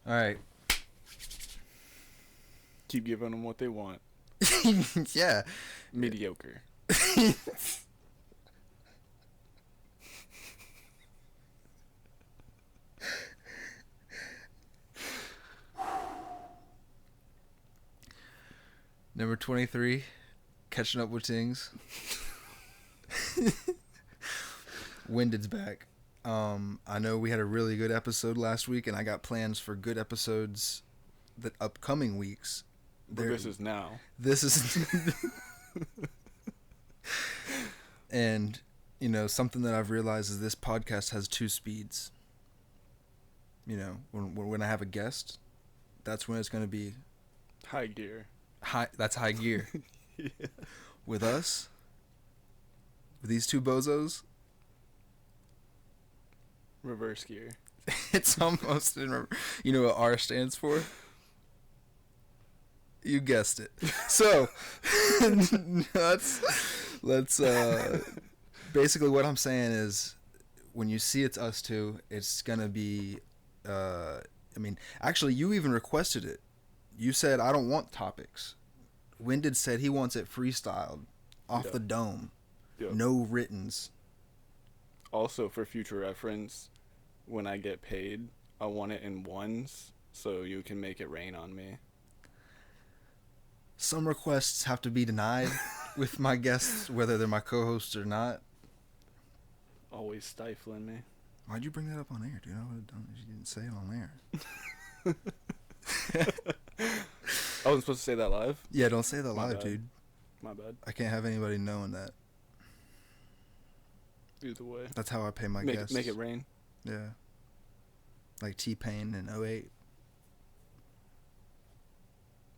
All right. Keep giving them what they want. Yeah. Mediocre. Number 23, catching up with things. Winded's back. I know we had a really good episode last week, and I got plans for good episodes the upcoming weeks. But this is now. This is... And, you know, something that I've realized is this podcast has two speeds. You know, when I have a guest, that's when it's going to be... High gear. That's high gear. Yeah. With us, with these two bozos, Reverse gear. it's almost you know what R stands for? You guessed it. So let's basically what I'm saying is when you see it's us two, it's gonna be I mean, actually you even requested it. You said I don't want topics. Winded said he wants it freestyled off the dome. Yep. No writtens. Also, for future reference, when I get paid, I want it in ones so you can make it rain on me. Some requests have to be denied with my guests, whether they're my co-hosts or not. Always stifling me. Why'd you bring that up on air, dude? I would have done it if you didn't say it on air. I wasn't supposed to say that live? Yeah, don't say that My live, bad. dude. My bad. I can't have anybody knowing that. Either way. That's how I pay my guests. Make it rain. Yeah. Like T-Pain in 08.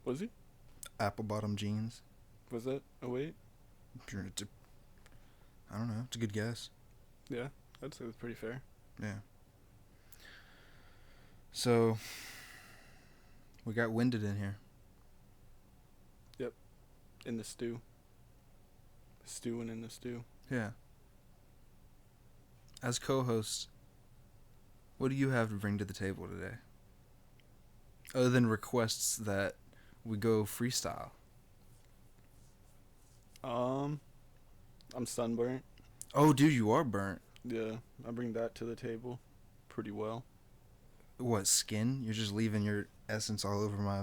Was he? Apple bottom jeans. Was that? Oh, wait. I don't know. It's a good guess. Yeah. I'd say it's pretty fair. Yeah. So, we got Winded in here. In the stew. Stewing in the stew. Yeah. As co-host, what do you have to bring to the table today? Other than requests that we go freestyle. I'm sunburnt. Oh, dude, you are burnt. Yeah, I bring that to the table pretty well. What, skin? You're just leaving your essence all over my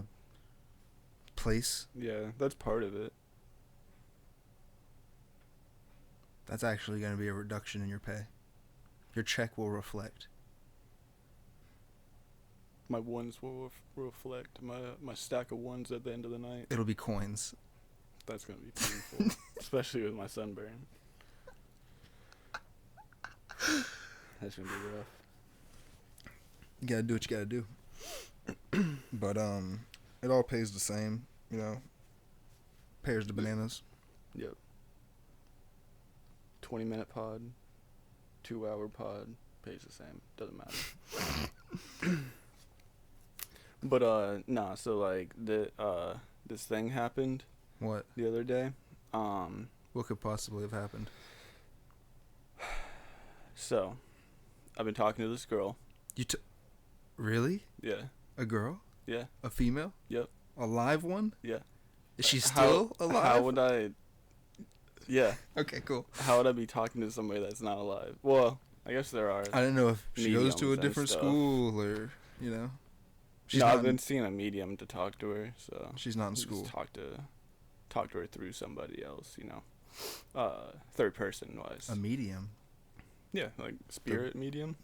place? Yeah, that's part of it. That's actually going to be a reduction in your pay. Your check will reflect. My ones will reflect my stack of ones at the end of the night. It'll be coins. That's going to be painful, especially with my sunburn. That's going to be rough. You got to do what you got to do. But it all pays the same, you know. Pairs to bananas. Yep. 20-minute pod, 2-hour pod, pays the same. Doesn't matter. But nah. So like this thing happened. What? The other day. What could possibly have happened? So, I've been talking to this girl. Really? Yeah. A girl? Yeah. A female? Yep. A live one? Yeah. Is she still alive? How would I? Yeah. Okay, cool. How would I be talking to somebody that's not alive? Well, I guess there are. I don't know if she goes to a mediums and different stuff. school or, you know. No, I've been seeing a medium to talk to her, so she's not in just school. Talk to her through somebody else, you know. Third person wise. A medium? Yeah, like spirit medium.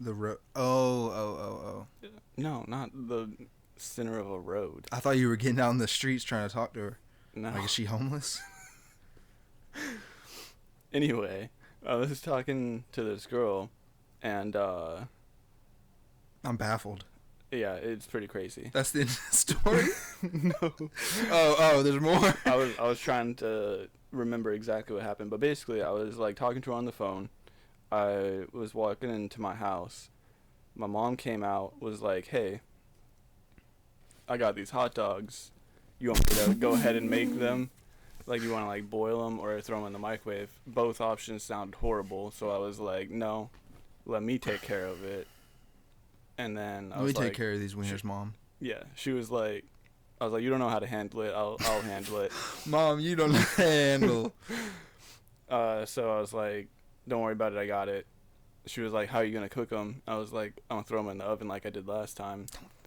Oh. Yeah. No, not the center of a road. I thought you were getting out in the streets trying to talk to her. No. Like, is she homeless? Anyway, I was talking to this girl, and I'm baffled. yeah, it's pretty crazy. That's the end of the story? No. Oh, there's more. I was trying to remember exactly what happened, but basically I was like talking to her on the phone. I was walking into my house. My mom came out, was like, "Hey, I got these hot dogs. You want me to go ahead and make them? Like, you want to like boil them or throw them in the microwave?" Both options sounded horrible, so I was like, "No, let me take care of it." And then I Let me was take like, care of these wieners, Mom. Yeah, she was like, I was like, you don't know how to handle it. I'll handle it. Mom, you don't handle. So I was like, don't worry about it. I got it. She was like, how are you gonna cook them? I was like, I'm gonna throw them in the oven like I did last time.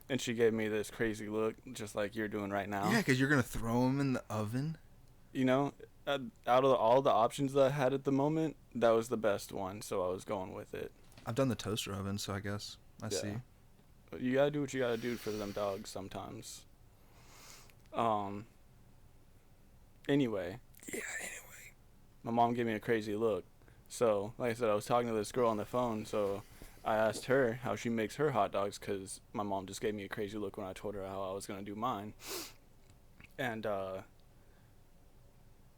And she gave me this crazy look, just like you're doing right now. Yeah, because you're gonna throw them in the oven. You know, out of all the options that I had at the moment, that was the best one. So I was going with it. I've done the toaster oven, so I guess I see. You gotta do what you gotta do for them dogs sometimes. Anyway. Yeah. Anyway. My mom gave me a crazy look. So, like I said, I was talking to this girl on the phone, so I asked her how she makes her hot dogs because my mom just gave me a crazy look when I told her how I was going to do mine. And I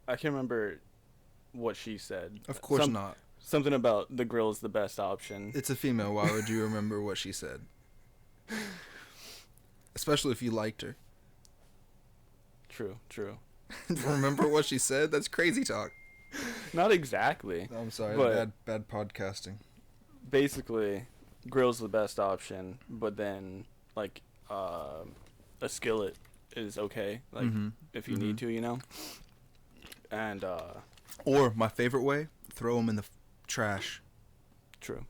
can't remember what she said. Of course not. Something about the grill's the best option. It's a female. Why would you remember what she said? Especially if you liked her. True. Remember what she said? That's crazy talk. Not exactly. I'm sorry, but bad podcasting. Basically, grill's the best option, but then like a skillet is okay, like if you need to, you know. And or my favorite way, throw them in the trash. True.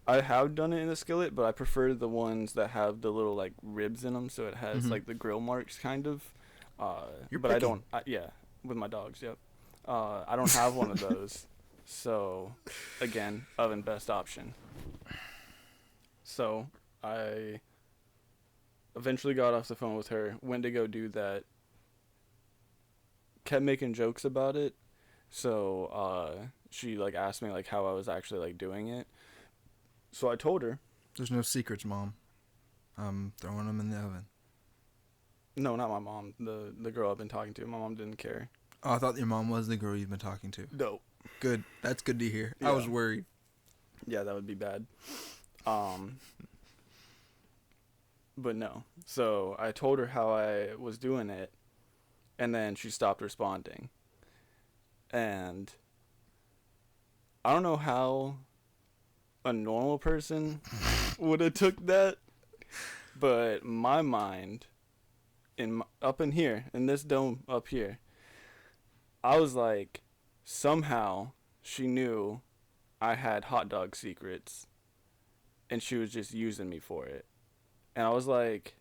I have done it in the skillet, but I prefer the ones that have the little like ribs in them, so it has like the grill marks kind of. You're but picky. I don't. Yeah, with my dogs. Yep. I don't have one of those, so again, oven best option. So I eventually got off the phone with her, went to go do that. Kept making jokes about it, so she like asked me like how I was actually like doing it. So I told her. There's no secrets, Mom. I'm throwing them in the oven. No, not my mom. The girl I've been talking to. My mom didn't care. Oh, I thought your mom was the girl you've been talking to. No. Good. That's good to hear. Yeah. I was worried. Yeah, that would be bad. But no. So I told her how I was doing it, and then she stopped responding. And I don't know how a normal person would have took that, but my mind, up in here, in this dome up here, I was like, somehow she knew I had hot dog secrets, and she was just using me for it. And I was like,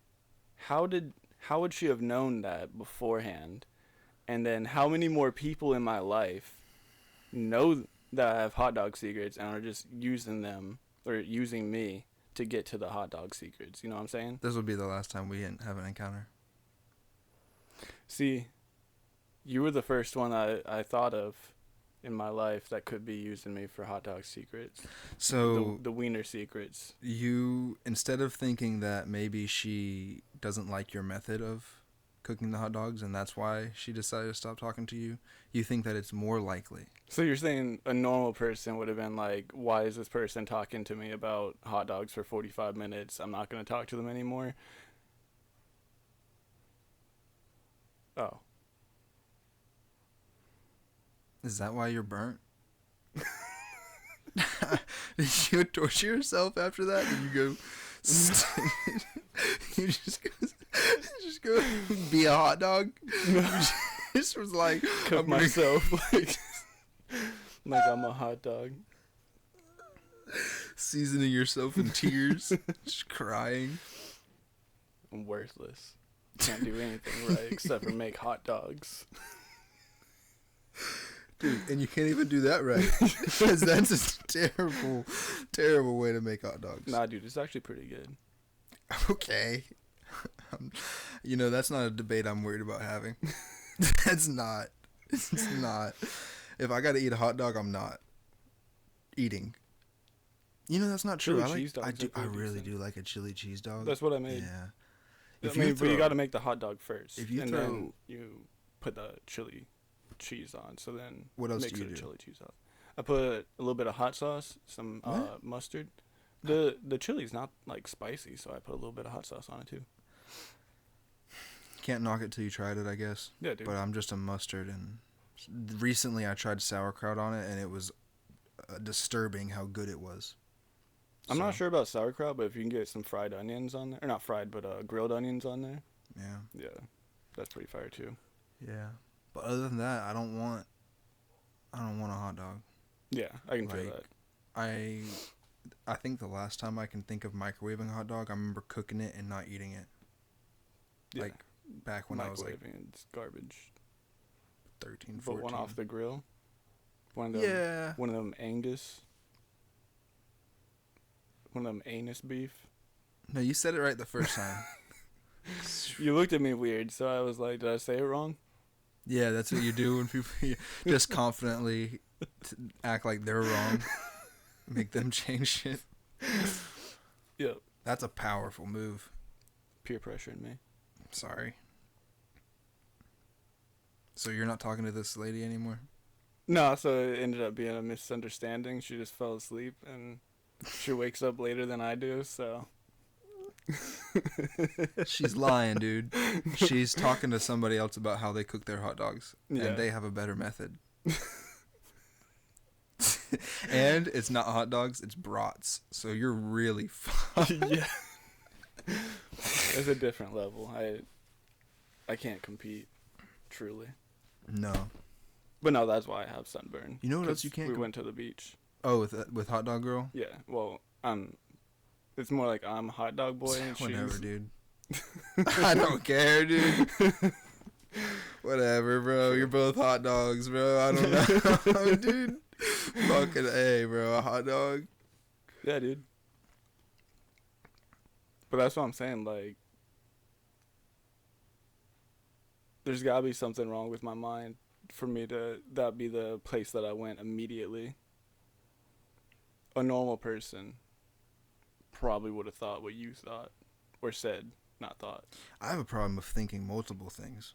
how would she have known that beforehand? And then how many more people in my life know that I have hot dog secrets and are just using them or using me to get to the hot dog secrets? You know what I'm saying? This will be the last time we have an encounter. See, you were the first one I thought of in my life that could be using me for hot dog secrets. So the wiener secrets. You, instead of thinking that maybe she doesn't like your method of cooking the hot dogs and that's why she decided to stop talking to you, you think that it's more likely. So you're saying a normal person would have been like, why is this person talking to me about hot dogs for 45 minutes? I'm not going to talk to them anymore. Oh. Is that why you're burnt? Did you torture yourself after that? Did you go... you just go be a hot dog? This was like... Cook myself like I'm a hot dog. Seasoning yourself in tears. Just crying. I'm worthless. Can't do anything right except for make hot dogs. Dude, and you can't even do that right. Because that's a terrible, terrible way to make hot dogs. Nah, dude, it's actually pretty good. Okay. That's not a debate I'm worried about having. That's not. It's not. If I got to eat a hot dog, I'm not eating. That's not true. Chili cheese dogs I really do like a chili cheese dog. That's what I made. Yeah. But you got to make the hot dog first. Then you put the chili cheese on. So then what else mix do you the do? chili cheese off. I put a little bit of hot sauce, some mustard. The chili's not like spicy, so I put a little bit of hot sauce on it too. Can't knock it till you tried it, I guess. Yeah, dude. But I'm just a mustard, and recently I tried sauerkraut on it, and it was disturbing how good it was. I'm So, not sure about sauerkraut, but if you can get some fried onions on there, or not fried, but grilled onions on there, yeah, yeah, that's pretty fire too. yeah. But other than that, I don't want a hot dog. Yeah, I can feel Like that. I I think the last time I can think of microwaving a hot dog, I remember cooking it and not eating it. Yeah, Like back when I was like microwaving it's garbage. 13, But 14. one off the grill, Yeah. one of them Angus, one of them anus beef. No, you said it right the first time. You looked at me weird, so I was like, did I say it wrong? Yeah, that's what you do when people just confidently act like they're wrong. Make them change shit. Yep. That's a powerful move. Peer pressure in me. Sorry. So you're not talking to this lady anymore? No, so it ended up being a misunderstanding. She just fell asleep, and she wakes up later than I do, so. She's lying, dude. She's talking to somebody else about how they cook their hot dogs, Yeah. and they have a better method. And it's not hot dogs, it's brats. So you're really fucked. Yeah. It's a different level. I can't compete, truly. No. But no, that's why I have sunburn. You know what else 'Cause you can't We com- went to the beach. Oh, with Hot Dog Girl? Yeah. Well, it's more like I'm a hot dog boy and Whatever, she's. dude. I don't care, dude. Whatever, bro. You're both hot dogs, bro. I don't know, dude. Fucking A, bro. A hot dog. Yeah, dude. But that's what I'm saying. Like, there's gotta be something wrong with my mind for me to that be the place that I went immediately. A normal person probably would have thought what you thought or said, not thought. I have a problem with thinking multiple things.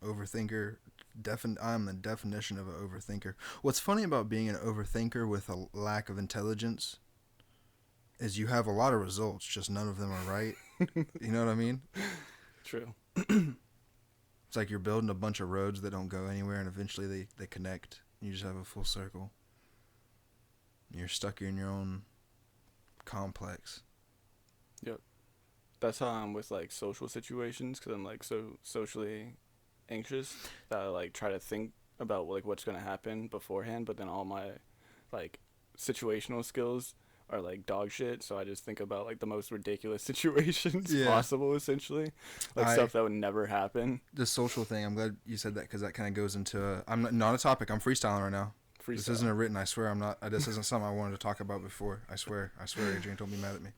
Overthinker. I'm the definition of an overthinker. What's funny about being an overthinker with a lack of intelligence is you have a lot of results, just none of them are right. You know what I mean? True. It's like you're building a bunch of roads that don't go anywhere, and eventually they connect. You just have a full circle. You're stuck in your own complex. That's how I'm with like social situations, because I'm like so socially anxious that I like try to think about like what's gonna happen beforehand, but then all my like situational skills are like dog shit, so I just think about like the most ridiculous situations Yeah. possible, essentially, like stuff that would never happen. The social thing, I'm glad you said that because that kind of goes into I'm not a topic. I'm freestyling right now. This Freestyle. isn't a written. I swear I'm not. This isn't something I wanted to talk about before. I swear. Adrian, don't be mad at me.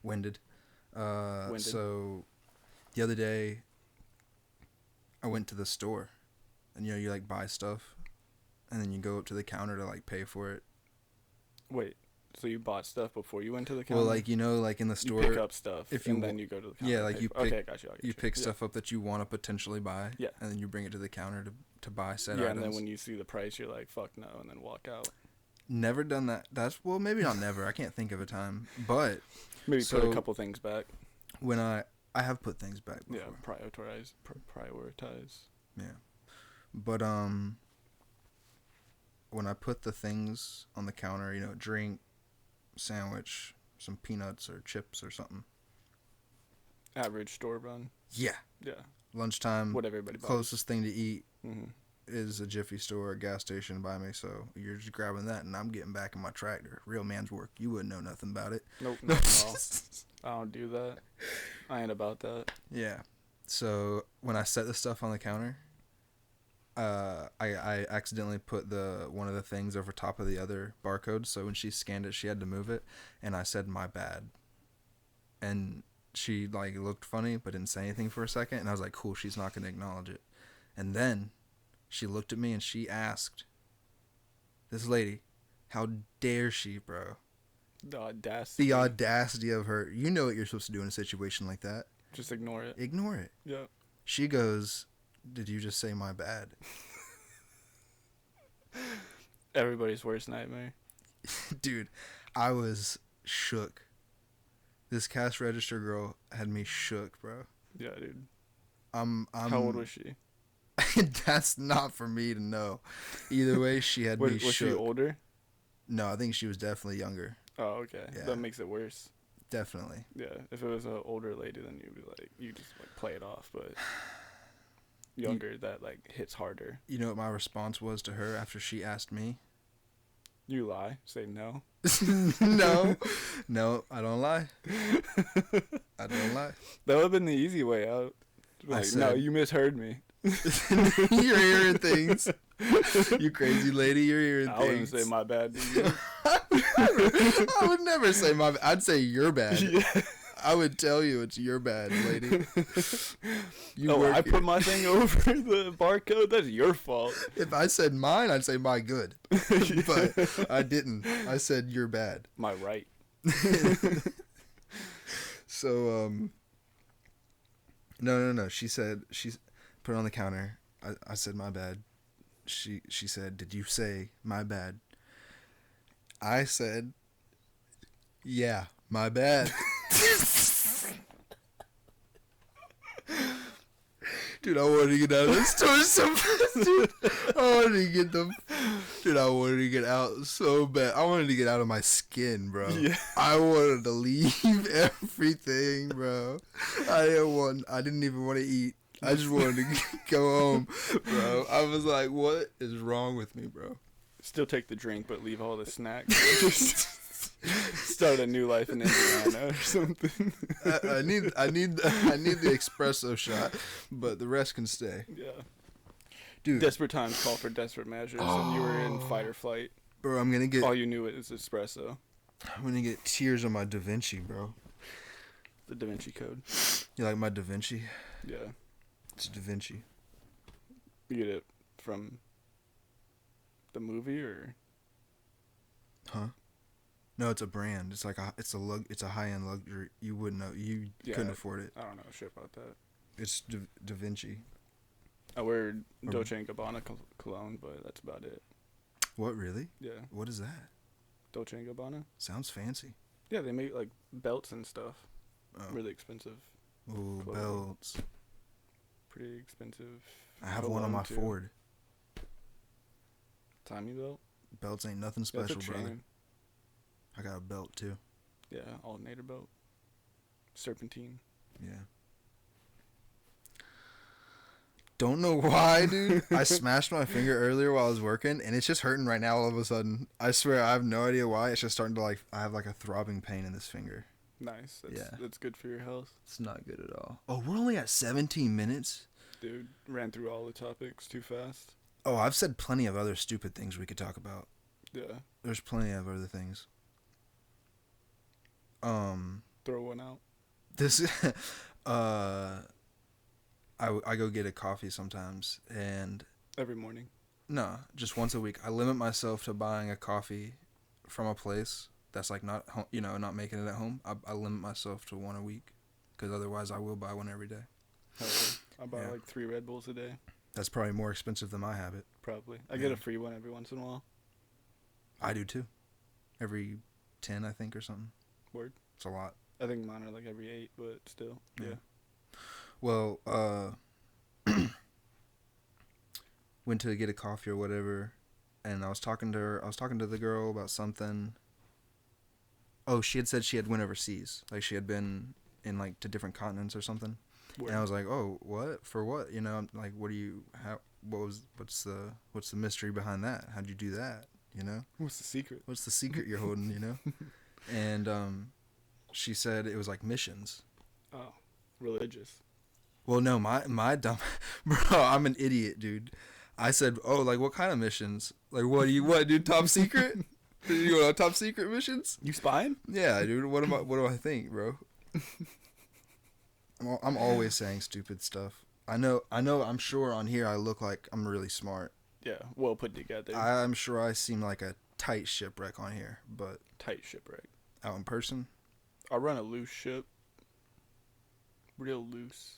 Winded. Winded. So the other day I went to the store, and you like buy stuff, and then you go up to the counter to like pay for it. Wait, so you bought stuff before you went to the counter? Well, like like in the store, you pick up stuff, if and you then you go to the counter. yeah, and like pay you for- pick- okay, I got you. you pick Yeah. stuff up that you want to potentially buy, Yeah. and then you bring it to the counter to buy said Yeah, items. and then when you see the price, you're like, "Fuck no," and then walk out. Never done that. That's well, maybe not never. I can't think of a time, but Maybe put So- a couple things back. when I have put things back before. Yeah, prioritize. Yeah. But when I put the things on the counter, drink, sandwich, some peanuts or chips or something. Average store run. Yeah. Yeah, Lunchtime, what everybody buys. closest thing to eat Mm-hmm. is a Jiffy store or a gas station by me, so you're just grabbing that and I'm getting back in my tractor. Real man's work. You wouldn't know nothing about it. Nope, not at all. I don't do that. I ain't about that. Yeah. So when I set the stuff on the counter, I accidentally put one of the things over top of the other barcode. So when she scanned it, she had to move it, and I said my bad. And she like looked funny, but didn't say anything for a second. And I was like, cool, she's not gonna acknowledge it. And then she looked at me and she asked, "This lady, how dare she, bro? The audacity. The audacity of her. You know what you're supposed to do in a situation like that. Just ignore it. Ignore it." Yeah. She goes, "Did you just say my bad?" Everybody's worst nightmare. Dude, I was shook. This cash register girl had me shook, bro. Yeah, dude. I'm How old was she? That's not for me to know. Either way, she had me Was shook. she older? No, I think she was definitely younger. Oh, okay. Yeah. That makes it worse. Definitely. Yeah. If it was an older lady, then you'd be like, you just like play it off. But younger, that like hits harder. You know what my response was to her after she asked me? You lie. Say no. No, I don't lie. I don't lie. That would have been the easy way out. Like, no, said- you misheard me. You're hearing things. You crazy lady, you're hearing I wouldn't things. say my bad. Dude. I would never say my. I'd say you're bad. Yeah. I would tell you it's your bad, lady. You Oh, work I put here. my thing over the barcode. That's your fault. If I said mine, I'd say my good. But I didn't. I said you're bad. My right. So no. She put it on the counter. I said my bad. She said, "Did you say my bad?" I said, "Yeah, my bad." Dude, I wanted to get out of this store so fast, dude. I wanted to get out so bad. I wanted to get out of my skin, bro. Yeah. I wanted to leave everything, bro. I didn't even want to eat. I just wanted to go home, bro. I was like, what is wrong with me, bro? Still take the drink, but leave all the snacks. Just start a new life in Indiana or something. I need the espresso shot, but the rest can stay. Yeah. Dude, Desperate times call for desperate measures, and you were in fight or flight. bro, I'm gonna get All you knew is espresso. tears on my Da Vinci, bro. The Da Vinci Code. You like my Da Vinci? Yeah. It's Da Vinci. You get it from the movie or? Huh? No, it's a brand. It's like it's a high-end luxury. You wouldn't know. You Yeah, couldn't afford it. I don't know shit about that. It's Da Vinci. I wear Dolce & Gabbana cologne, but that's about it. What, really? Yeah. What is that? Dolce & Gabbana? Sounds fancy. Yeah, they make like belts and stuff. Oh. Really expensive. Ooh, clothing. belts. Pretty expensive. I have one on cologne, my too. Ford. Timey belt? Belts ain't nothing That's a special, brother. chain. I got a belt, too. Yeah, alternator belt. Serpentine. Yeah. Don't know why, dude. I smashed my finger earlier while I was working, and it's just hurting right now all of a sudden. I swear, I have no idea why. It's just starting to, I have, a throbbing pain in this finger. Nice. Yeah. That's good for your health. It's not good at all. Oh, we're only at 17 minutes? Dude, ran through all the topics too fast. Oh, I've said plenty of other stupid things we could talk about. Yeah. There's plenty of other things. Throw one out. This, I go get a coffee sometimes, and Every morning. no, just once a week. I limit myself to buying a coffee from a place that's not not making it at home. I limit myself to one a week, because otherwise I will buy one every day. Hell yeah. I buy Yeah. like 3 Red Bulls a day. That's probably more expensive than my habit. Probably. I get Yeah. a free one every once in a while. I do too. Every 10, I think, or something. Word. It's a lot. I think mine are like every 8, but still. Yeah. Well, went to get a coffee or whatever, and I was talking to her. I was talking to the girl about something. Oh, she had said she had went overseas. Like, she had been in, to different continents or something. Word. And I was like, oh, what? For what? I'm like, what's the mystery behind that? How'd you do that? What's the secret? What's the secret you're holding, And, she said it was like missions. Oh, religious. Well, no, my dumb, bro, I'm an idiot, dude. I said, oh, what kind of missions? What dude, top secret? You want top secret missions? You spying? Yeah, dude, what do I think, bro? I'm always saying stupid stuff. I know, I'm sure on here I look like I'm really smart. Yeah, well put together. I'm sure I seem like a tight shipwreck on here, but Tight shipwreck. out in person, I run a loose ship. Real loose.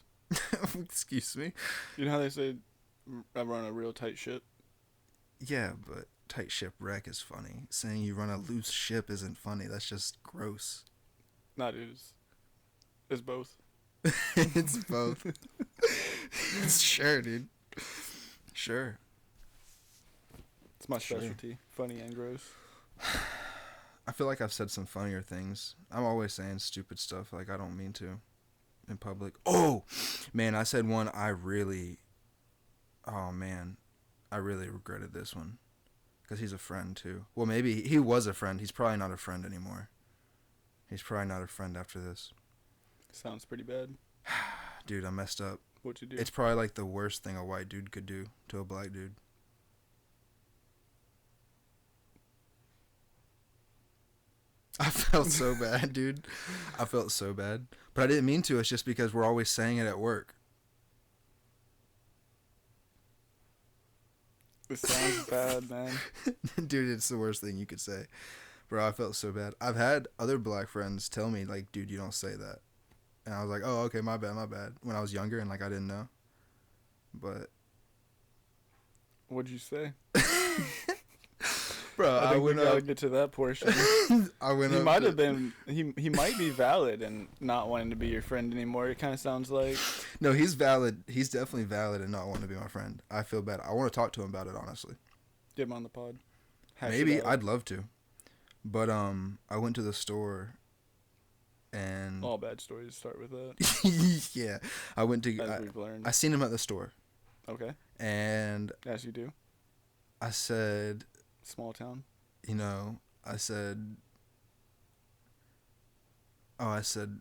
excuse me. You know how they say I run a real tight ship? Yeah, but tight shipwreck is funny. Saying you run a loose ship isn't funny. That's just gross. Not it is. It's both. It's both. Sure, dude. Sure. It's my Sure. specialty. Funny and gross. I feel like I've said some funnier things. I'm always saying stupid stuff like I don't mean to in public. Oh, man, I said one oh man, I really regretted this one because he's a friend too. Well, maybe he was a friend. He's probably not a friend anymore. He's probably not a friend after this. Sounds pretty bad. Dude, I messed up. What'd you do? It's probably like the worst thing a white dude could do to a black dude. I felt so bad, dude. I felt so bad. But I didn't mean to. It's just because we're always saying it at work. It sounds bad, man. Dude, it's the worst thing you could say. Bro, I felt so bad. I've had other black friends tell me, like, dude, you don't say that. And I was like, oh, okay, my bad. When I was younger and, like, I didn't know. But. What'd you say? Bro, I think we gotta get to that portion. I went He up might to- have been. He might be valid and not wanting to be your friend anymore. It kind of sounds like. No, he's valid. He's definitely valid and not wanting to be my friend. I feel bad. I want to talk to him about it, honestly. Get him on the pod. Hash it Maybe out. I'd love to. But I went to the store and All bad stories start with that, yeah, I went to as we've learned. I seen him at the store Okay, and as you do. I said, Small town. you know, I said I said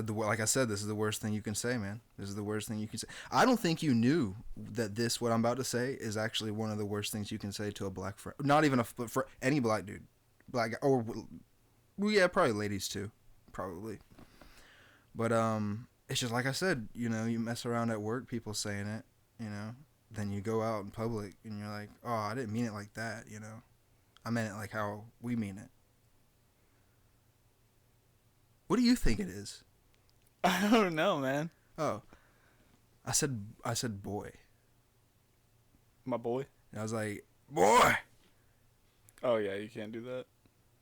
like I said, this is the worst thing you can say, man. This is the worst thing you can say. I don't think you knew that what I'm about to say is actually one of the worst things you can say to a black friend. Not even but for any black dude, black guy, or well, yeah, probably ladies too, probably. But it's just like I said, you know, you mess around at work, people saying it, you know, then you go out in public and you're like, oh, I didn't mean it like that, you know, I meant it like how we mean it. What do you think it is? I don't know, man. Oh, I said boy. My boy. And I was like, boy. Oh yeah, you can't do that.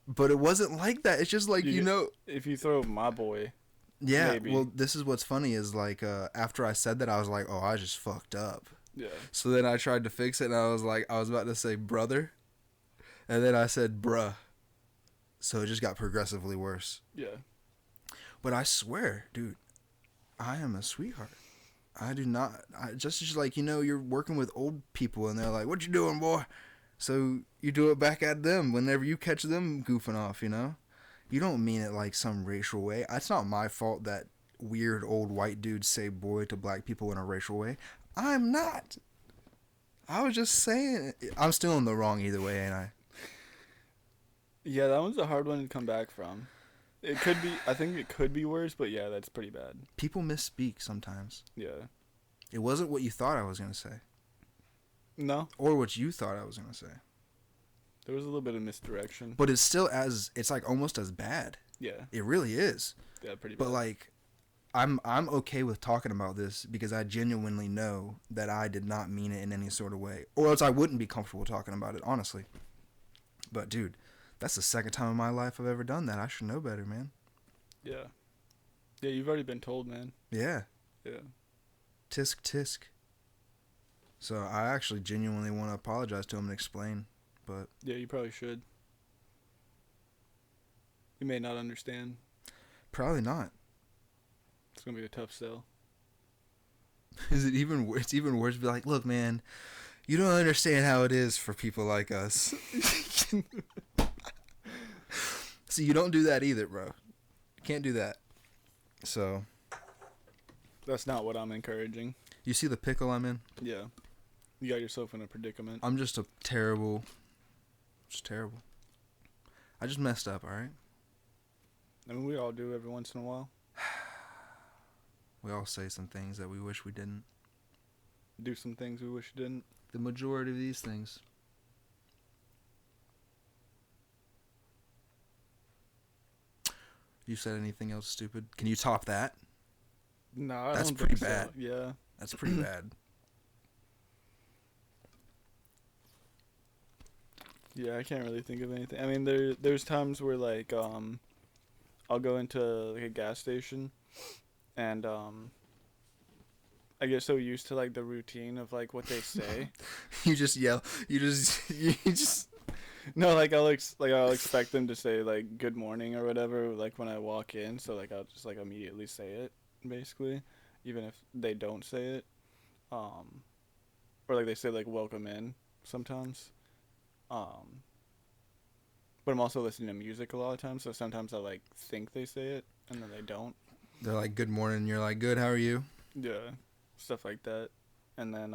But it wasn't like that. It's just like, you know. If you throw my boy. Yeah. Maybe. Well, this is what's funny is like after I said that, I was like, oh, I just fucked up. Yeah. So then I tried to fix it and I was like, I was about to say brother. And then I said bruh. So it just got progressively worse. Yeah. But I swear, dude, I am a sweetheart. I do not. Just like, you know, you're working with old people and they're like, what you doing, boy? So you do it back at them whenever you catch them goofing off, you know? You don't mean it like some racial way. It's not my fault that weird old white dudes say boy to black people in a racial way. I'm not. I was just saying. I'm still in the wrong either way, ain't I? Yeah, that one's a hard one to come back from. It could be. I think it could be worse, but yeah, that's pretty bad. People misspeak sometimes. Yeah. It wasn't what you thought I was going to say. No, Or what you thought I was going to say. there was a little bit of misdirection. But it's still it's like almost as bad. Yeah. It really is. Yeah, pretty bad. But like, I'm okay with talking about this because I genuinely know that I did not mean it in any sort of way. Or else I wouldn't be comfortable talking about it, honestly. But dude, that's the second time in my life I've ever done that. I should know better, man. Yeah. Yeah, you've already been told, man. Yeah. Yeah. Tisk tisk. So I actually genuinely want to apologize to him and explain, but Yeah, you probably should. You may not understand. probably not. It's gonna be a tough sell. Is it even? It's even worse to be like, look, man, you don't understand how it is for people like us. So you don't do that either, bro. You can't do that. So That's not what I'm encouraging. you see the pickle I'm in? Yeah. You got yourself in a predicament. I'm just just terrible. I just messed up, all right? I mean, we all do every once in a while. We all say some things that we wish we didn't. Do some things we wish we didn't. The majority of these things. You said anything else stupid? Can you top that? No, I That's don't pretty think bad. So. Yeah. That's pretty bad. Yeah, I can't really think of anything. I mean, there's times where like I'll go into like a gas station, and I get so used to like the routine of like what they say. You just yell. You just. No, like I'll expect them to say like good morning or whatever like when I walk in, so like I'll just like immediately say it basically, even if they don't say it. Um or like they say like welcome in sometimes. Um but I'm also listening to music a lot of times, so sometimes I like think they say it and then they don't. They're like, "Good morning." You're like, "Good. How are you?" Yeah. Stuff like that. And then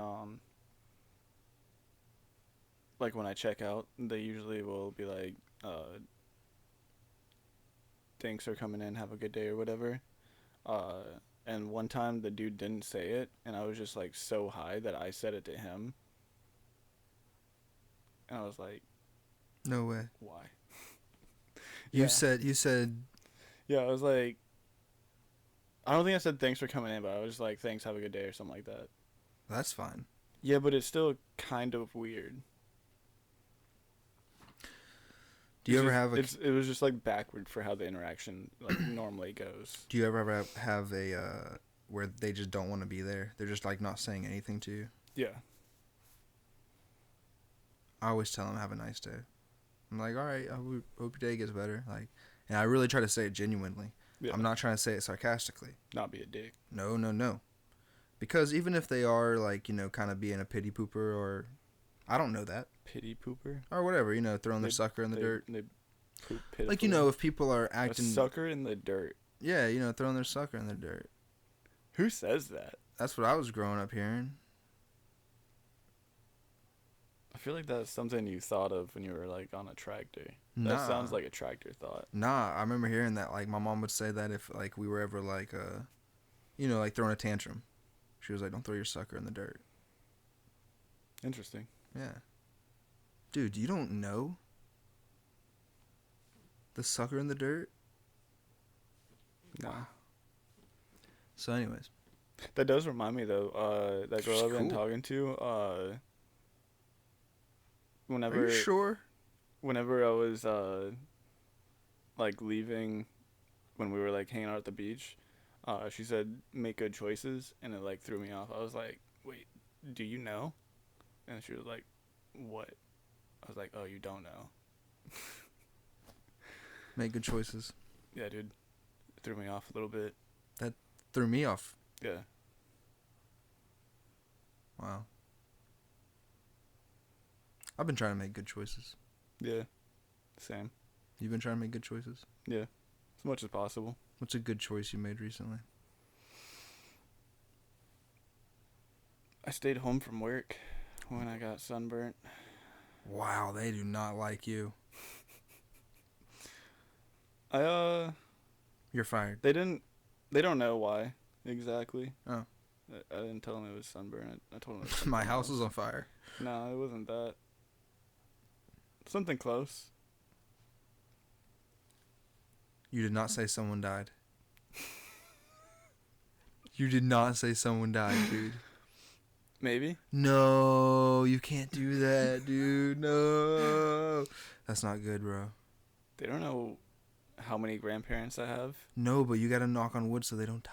like when I check out, they usually will be like thanks for coming in, have a good day or whatever. Uh, and one time the dude didn't say it, and I was just like so high that I said it to him, and I was like, No way. "Why?" You Yeah, said. You said. yeah. I was like, I don't think I said thanks for coming in, but I was just like, "Thanks, have a good day" or something like that. That's fine. Yeah, but it's still kind of weird. Do you ever have a? It was just like backward for how the interaction like normally goes. Do you ever have a where they just don't want to be there? They're just like not saying anything to you. Yeah, I always tell them have a nice day. I'm like, all right, I hope your day gets better. Like, and I really try to say it genuinely. yeah. I'm not trying to say it sarcastically. Not be a dick. No, no, no. Because even if they are like, kind of being a pity pooper or, I don't know that, Pity pooper. or whatever, throwing their sucker in the dirt. They poop pitifully. Like, if people are acting, a sucker in the dirt. yeah, throwing their sucker in the dirt. Who says that? That's what I was growing up hearing. I feel like that's something you thought of when you were like on a tractor. Nah. That sounds like a tractor thought. Nah, I remember hearing that. Like, my mom would say that if like we were ever like, like throwing a tantrum. She was like, "Don't throw your sucker in the dirt." Interesting. Yeah. Dude, you don't know the sucker in the dirt? Nah. So, anyways. That does remind me though. That girl I've been Cool. talking to. Are Whenever you sure? whenever I was like leaving, when we were like hanging out at the beach, she said make good choices, and it like threw me off. I was like, wait, do you know? And she was like, what? I was like, oh, you don't know. Make good choices. Yeah, dude, it threw me off a little bit. Threw me off. Yeah. Wow. I've been trying to make good choices. Yeah. Same. You've been trying to make good choices? Yeah. As much as possible. What's a good choice you made recently? I stayed home from work when I got sunburnt. Wow, they do not like you. You're fired. They don't know why exactly. Oh. I didn't tell them it was sunburn. I told them it was My something house else. was on fire. No, it wasn't that. Something close. You did not say someone died. You did not say someone died, dude. Maybe. No, you can't do that, dude. No. That's not good, bro. They don't know how many grandparents I have. No, but you gotta knock on wood so they don't die.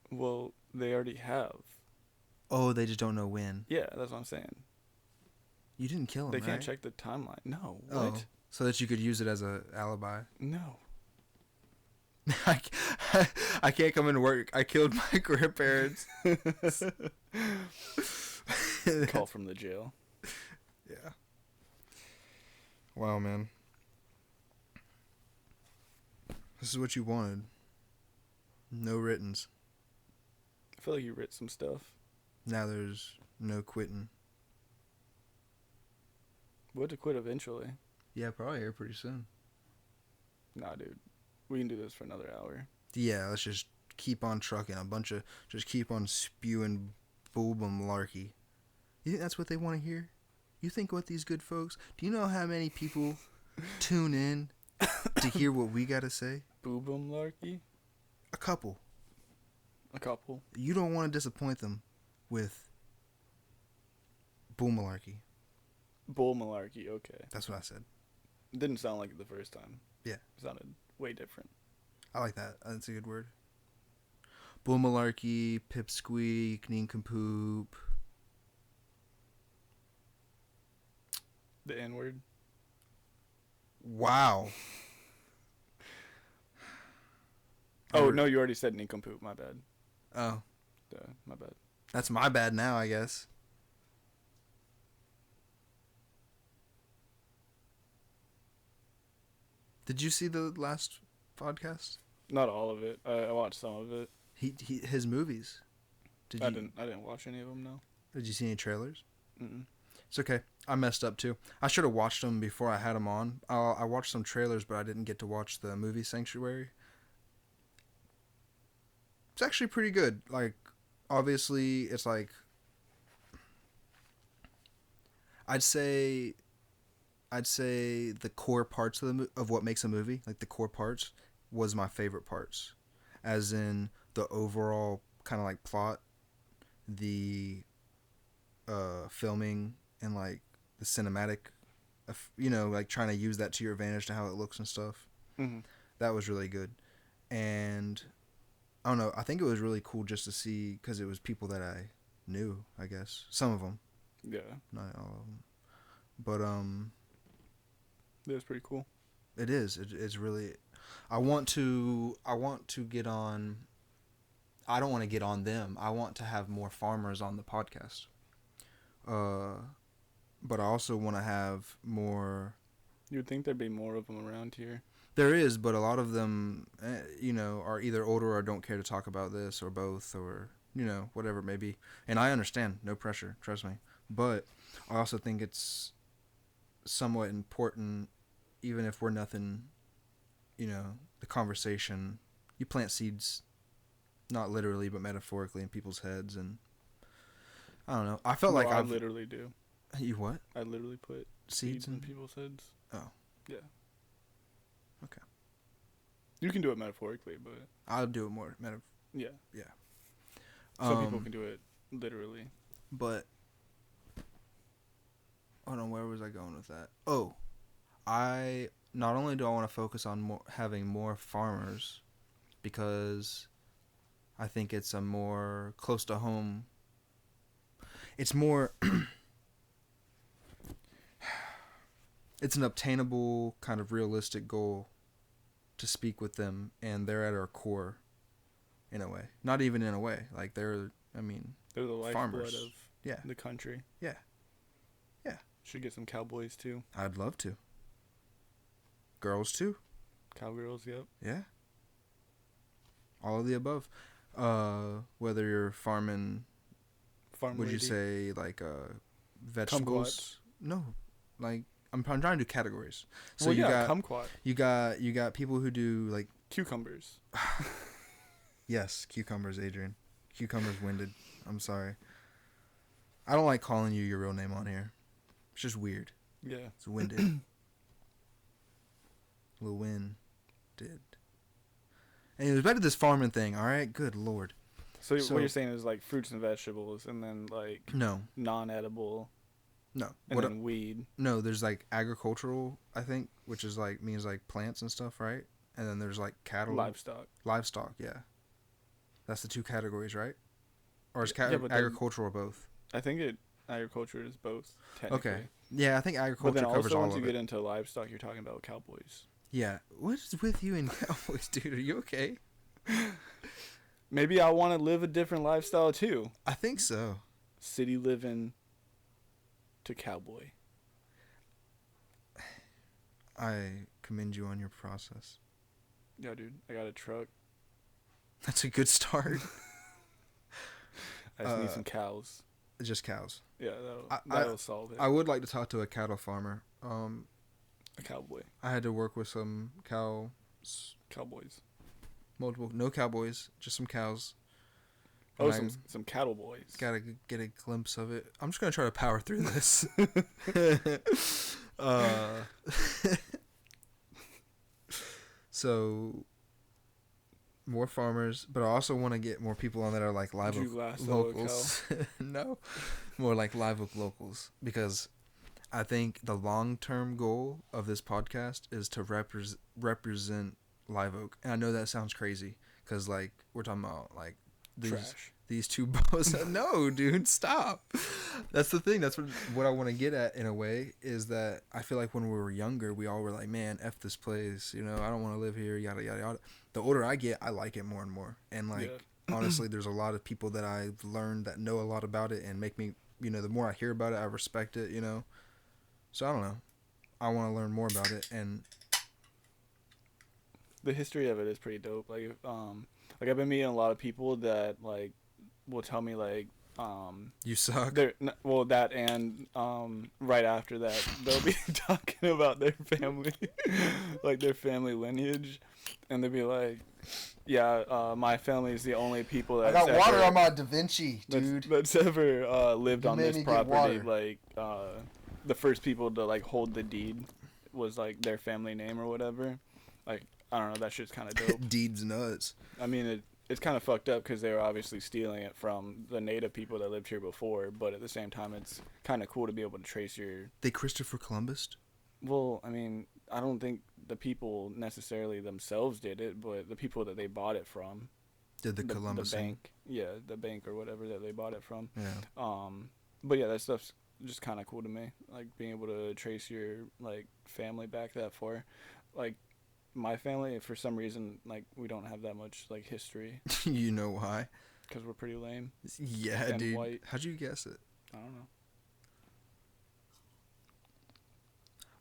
Well, they already have. Oh, they just don't know when. Yeah, that's what I'm saying. You didn't kill them, They right? can't check the timeline. No. Oh, What? so that you could use it as a alibi. No. I can't come into work. I killed my grandparents. Call from the jail. Yeah. Wow, man. This is what you wanted. No writtens. I feel like you writ some stuff. Now there's no quitting. We'll have to quit eventually. Yeah, probably here pretty soon. Nah, dude. We can do this for another hour. Yeah, let's just keep on trucking. Just keep on spewing malarkey. You think that's what they want to hear? You think what these good folks? Do you know how many people tune in to hear what we gotta say? Boobum-larky? A couple. A couple. You don't want to disappoint them with malarkey. Bull malarkey, okay. That's what I said. It didn't sound like it the first time. Yeah. It sounded way different. I like that. That's a good word. Bull Malarkey, Pipsqueak, Nincompoop. The N word. Wow. Oh no, you already said nincompoop. My bad. Oh, My bad. that's my bad now, I guess. Did you see the last podcast? Not all of it. I watched some of it. His movies. I didn't watch any of them. No. Did you see any trailers? Mm-mm. It's okay. I messed up too. I should have watched them before I had them on. I watched some trailers, but I didn't get to watch the movie Sanctuary. It's actually pretty good. Like, obviously, it's like I'd say the core parts of of what makes a movie, like the core parts, was my favorite parts, as in the overall kind of like plot, the filming, and like the cinematic, like trying to use that to your advantage to how it looks and stuff. Mm-hmm. That was really good, and I don't know. I think it was really cool just to see because it was people that I knew. I guess some of them, Yeah. not all of them, but That was pretty cool. it is. It's really. I want to get on. I don't want to get on them. I want to have more farmers on the podcast. But I also want to have more. You would think there'd be more of them around here. There is, but a lot of them, are either older or don't care to talk about this, or both, or whatever it may be. And I understand, no pressure, trust me. But I also think it's somewhat important, even if we're nothing. The conversation. You plant seeds, not literally but metaphorically, in people's heads, and I don't know. I felt like I I've literally do. You what? I literally put Seeds in in people's heads. Oh. Yeah. Okay. You can do it metaphorically, but I'll do it more yeah. Yeah. Some people can do it literally. But hold on, where was I going with that? Oh, I not only do I want to focus on having more farmers, because I think it's a more close to home. It's more. It's an obtainable, kind of realistic goal to speak with them, and they're at our core, in a way. Not even in a way. Like, they're the lifeblood farmers. of Yeah. the country. Yeah. Yeah. Should get some cowboys too. I'd love to. Girls, too. Cowgirls, yep. Yeah. All of the above. Whether you're farming, Farm would lady. you say, like, vegetables? No. Like, I'm trying to do categories. So well, you got kumquat. you got people who do, like, Cucumbers. yes, cucumbers, Adrian. Cucumbers winded. I'm sorry. I don't like calling you your real name on here. It's just weird. Yeah. It's winded. Lil Win did. Anyways, back to this farming thing, alright? Good lord. So what you're saying is like fruits and vegetables, and then like No. non-edible, No. and then weed. No, there's like agricultural, I think, which is like means like plants and stuff, right? And then there's like cattle. Livestock, yeah. That's the two categories, right? Or is agricultural or both? I think agriculture is both, technically. Okay. Yeah, I think agriculture but then covers also all once of you it. get into livestock, you're talking about cowboys. Yeah. What is with you and cowboys, dude? Are you okay? Maybe I want to live a different lifestyle too. I think so. City living to cowboy. I commend you on your process. Yeah, dude. I got a truck. That's a good start. I just need some cows. Just cows. Yeah, that'll solve it. I would like to talk to a cattle farmer. A cowboy. I had to work with some Cowboys. no cowboys, just some cows. Oh, And some cattle boys. Gotta get a glimpse of it. I'm just gonna try to power through this. So, more farmers, but I also want to get more people on that are like live oak locals. No, more like live oak locals, because I think the long-term goal of this podcast is to represent Live Oak. And I know that sounds crazy because like we're talking about like Trash. these two bows. No, dude, stop. That's the thing. That's what I want to get at in a way is that I feel like when we were younger, we all were like, man, F this place. You know, I don't want to live here, yada, yada, yada. The older I get, I like it more and more. And, like, honestly, there's a lot of people that I've learned that know a lot about it and make me, you know, the more I hear about it, I respect it, you know. So, I don't know. I want to learn more about it. And the history of it is pretty dope. Like I've been meeting a lot of people that like will tell me like you suck. well, that and right after that they'll be talking about their family, like their family lineage, and they'll be like, yeah, my family is the only people I that's got water ever, on my Da Vinci, dude. that's ever lived You on made this me get property. water. Like the first people to like hold the deed was like their family name or whatever. Like, I don't know, that shit's kind of dope. Deed's nuts. I mean, it's kind of fucked up because they were obviously stealing it from the native people that lived here before, but at the same time, it's kind of cool to be able to trace your... They Christopher Columbus? Well, I mean, I don't think the people necessarily themselves did it, but the people that they bought it from. Did the Columbus the bank. Yeah, the bank or whatever that they bought it from. Yeah. But yeah, that stuff's just kind of cool to me. Like, being able to trace your, like, family back that far. Like, my family, for some reason, like, we don't have that much, like, history. You know why? Because we're pretty lame. Yeah, and dude. White. How'd you guess it? I don't know.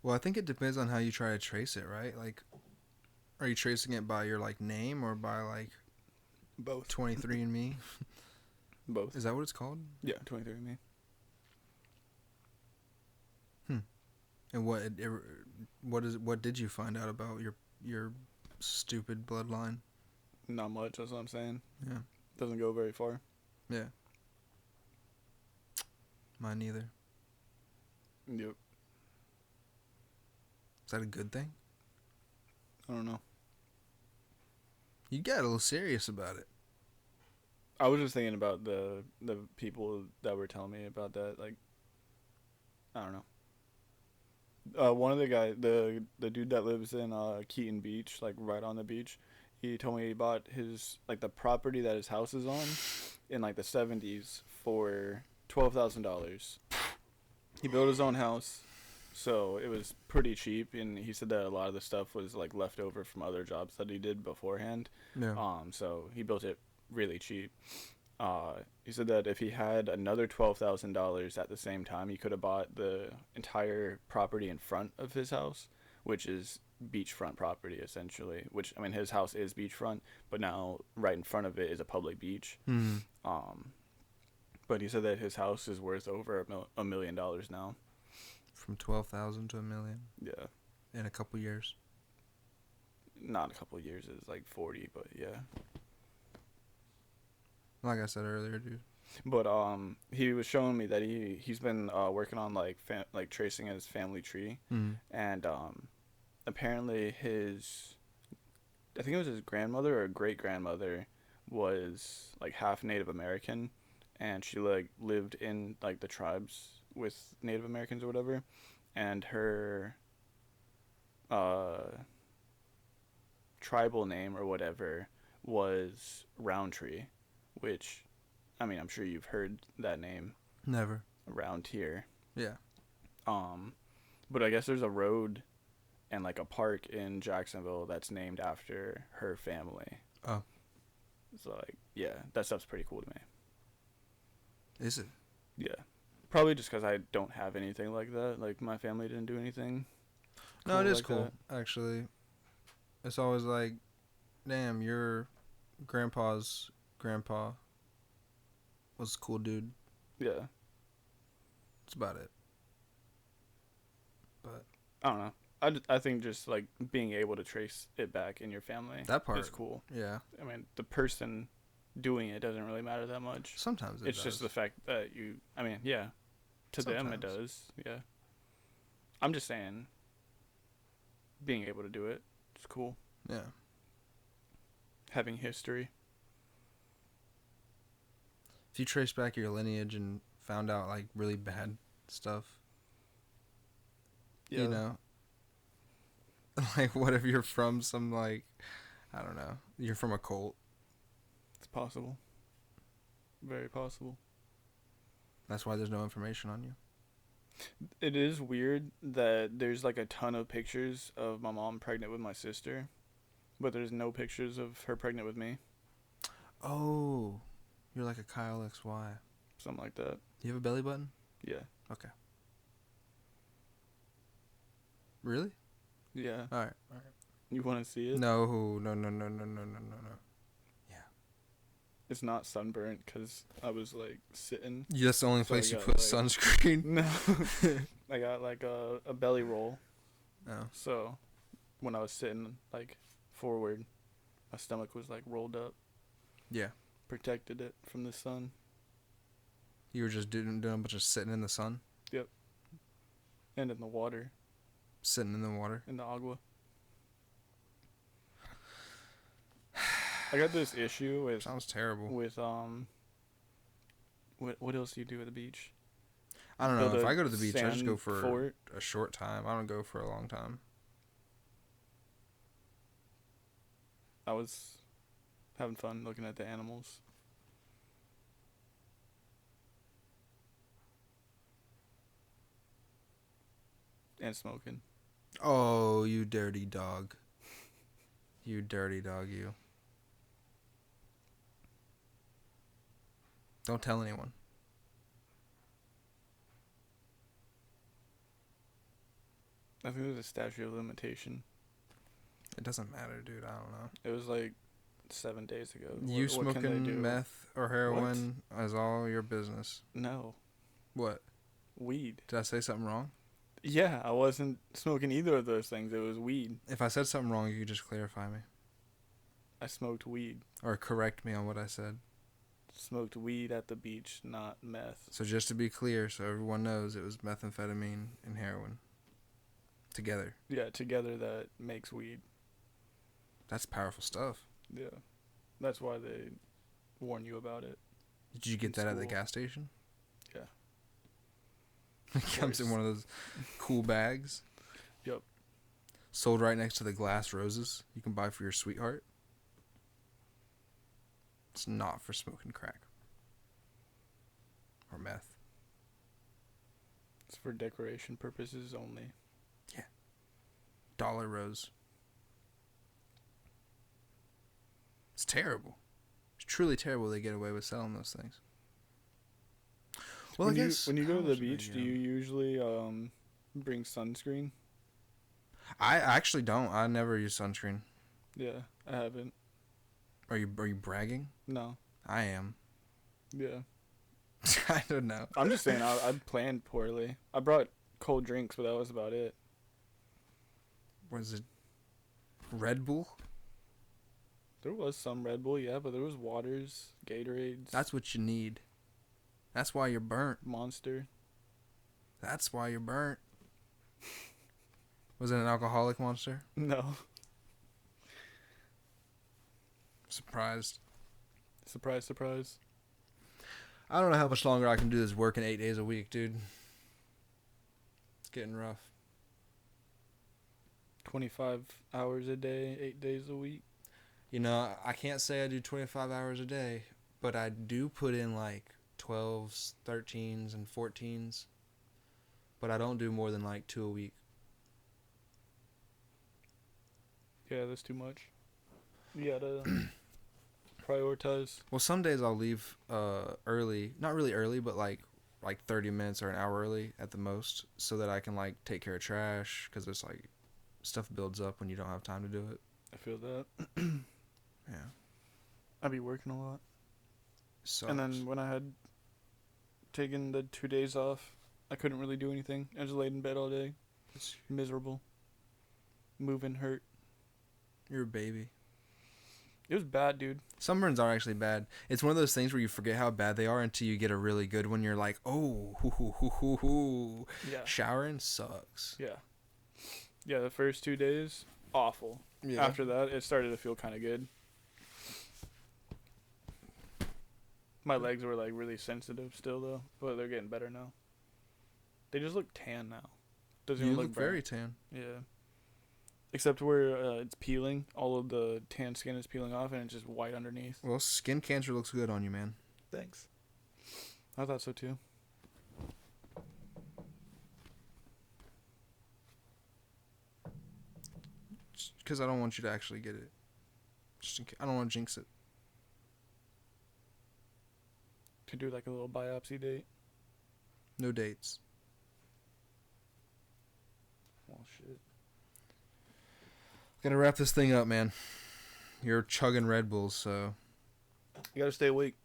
Well, I think it depends on how you try to trace it, right? Like, are you tracing it by your, like, name or by, like... Both. 23andMe? Both. Is that what it's called? Yeah, 23andMe. And what did you find out about your stupid bloodline? Not much, that's what I'm saying. Yeah. Doesn't go very far. Yeah. Mine neither. Yep. Is that a good thing? I don't know. You got a little serious about it. I was just thinking about the people that were telling me about that. Like, I don't know. One of the guy, the dude that lives in Keaton Beach, like right on the beach, he told me he bought his, like, the property that his house is on in like the 70s for $12,000. He built his own house, so it was pretty cheap, and he said that a lot of the stuff was like left over from other jobs that he did beforehand. Yeah. So he built it really cheap. He said that if he had another $12,000 at the same time, he could have bought the entire property in front of his house, which is beachfront property essentially. Which, I mean, his house is beachfront, but now right in front of it is a public beach. But he said that his house is worth over $1 million now. From 12,000 to $1 million. Yeah. In a couple years. Not a couple of years, it's like 40, but yeah. Like I said earlier, dude. But he was showing me that he's been working on like tracing his family tree, and apparently I think it was his grandmother or great grandmother was like half Native American, and she like lived in like the tribes with Native Americans or whatever, and her tribal name or whatever was Roundtree. Which, I mean, I'm sure you've heard that name. Never. Around here. Yeah. But I guess there's a road and like a park in Jacksonville that's named after her family. Oh. So like, yeah, that stuff's pretty cool to me. Is it? Yeah. Probably just because I don't have anything like that. Like, my family didn't do anything. No, it is like cool, that. actually. It's always like, damn, your grandpa's grandpa was a cool dude. Yeah. That's about it. But I don't know. I think just like being able to trace it back in your family, that part is cool. Yeah. I mean, the person doing it doesn't really matter that much. Sometimes it's just the fact that I mean, yeah, to them it does. Yeah. I'm just saying, being able to do it, it's cool. Yeah. Having history. If you trace back your lineage and found out like really bad stuff, yeah. You know, like what if you're from some like, I don't know, you're from a cult? It's possible. Very possible. That's why there's no information on you. It is weird that there's like a ton of pictures of my mom pregnant with my sister, but there's no pictures of her pregnant with me. Oh, you're like a Kyle XY. Something like that. Do you have a belly button? Yeah. Okay. Really? Yeah. All right. You want to see it? No. Yeah. It's not sunburnt because I was like sitting. That's the only So I place you got, put like- sunscreen. No. I got like a belly roll. Oh. So when I was sitting like forward, my stomach was like rolled up. Yeah. Protected it from the sun. You were just doing a bunch of sitting in the sun, And in the water. sitting in the water. In the agua. I got this issue with Sounds terrible. what else do you do at the beach? I don't know. Build If a I go to the beach, I just go sand for fort. a short time. I don't go for a long time. I was having fun looking at the animals. And smoking. Oh, you dirty dog. You dirty dog, you. Don't tell anyone. I think there's a statute of limitation. It doesn't matter, dude. I don't know. It was like 7 days ago. You What can they do? smoking meth or heroin is all your business. No. What? Weed. Did I say something wrong? Yeah, I wasn't smoking either of those things. It was weed. If I said something wrong, you could just clarify me. I smoked weed. Or correct me on what I said. Smoked weed at the beach, not meth. So just to be clear, so everyone knows, it was methamphetamine and heroin. Together. Yeah, together that makes weed. That's powerful stuff. Yeah. That's why they warn you about it. Did you get In that at the school. gas station? Yeah. It comes in course. one of those cool bags. Yep. Sold right next to the glass roses you can buy for your sweetheart. It's not for smoking crack. Or meth. It's for decoration purposes only. Dollar rose. It's terrible. It's truly terrible they get away with selling those things. Well, when I guess when you go how to the much do they beach, get? do you usually bring sunscreen? I actually don't. I never use sunscreen. Yeah, I haven't. Are you bragging? No. I am. Yeah. I don't know. I'm just saying I planned poorly. I brought cold drinks, but that was about it. Was it Red Bull? There was some Red Bull, yeah, but there was waters, Gatorades, That's what you need. That's why you're burnt. Monster. That's why you're burnt. Was it an alcoholic monster? No. Surprised. Surprise, surprise. I don't know how much longer I can do this working 8 days a week, dude. It's getting rough. 25 hours a day, 8 days a week. You know, I can't say I do 25 hours a day, but I do put in like 12s, 13s, and 14s. But I don't do more than like 2 a week. Yeah, that's too much. You gotta prioritize. Well, some days I'll leave early, not really early, but like 30 minutes or an hour early at the most, so that I can like take care of trash, because it's like stuff builds up when you don't have time to do it. I feel that. Yeah. I be working a lot. Sucks. And then when I had taken the 2 days off, I couldn't really do anything. I just laid in bed all day. It's miserable. Moving hurt. You're a baby. It was bad, dude. Sunburns are actually bad. It's one of those things where you forget how bad they are until you get a really good one. You're like, oh, hoo, hoo, hoo, hoo, hoo. Yeah. Showering sucks. Yeah. Yeah, the first 2 days, awful. Yeah. After that, it started to feel kind of good. My legs were like really sensitive still though, but they're getting better now. They just look tan now. Doesn't You even look brown. very tan. Yeah. Except where it's peeling, all of the tan skin is peeling off and it's just white underneath. Well, skin cancer looks good on you, man. Thanks. I thought so too. Because I don't want you to actually get it. Just in case. I don't want to jinx it. Could do like a little biopsy date. No dates. Well, shit. Gotta wrap this thing up, man. You're chugging Red Bulls, so. You gotta stay awake.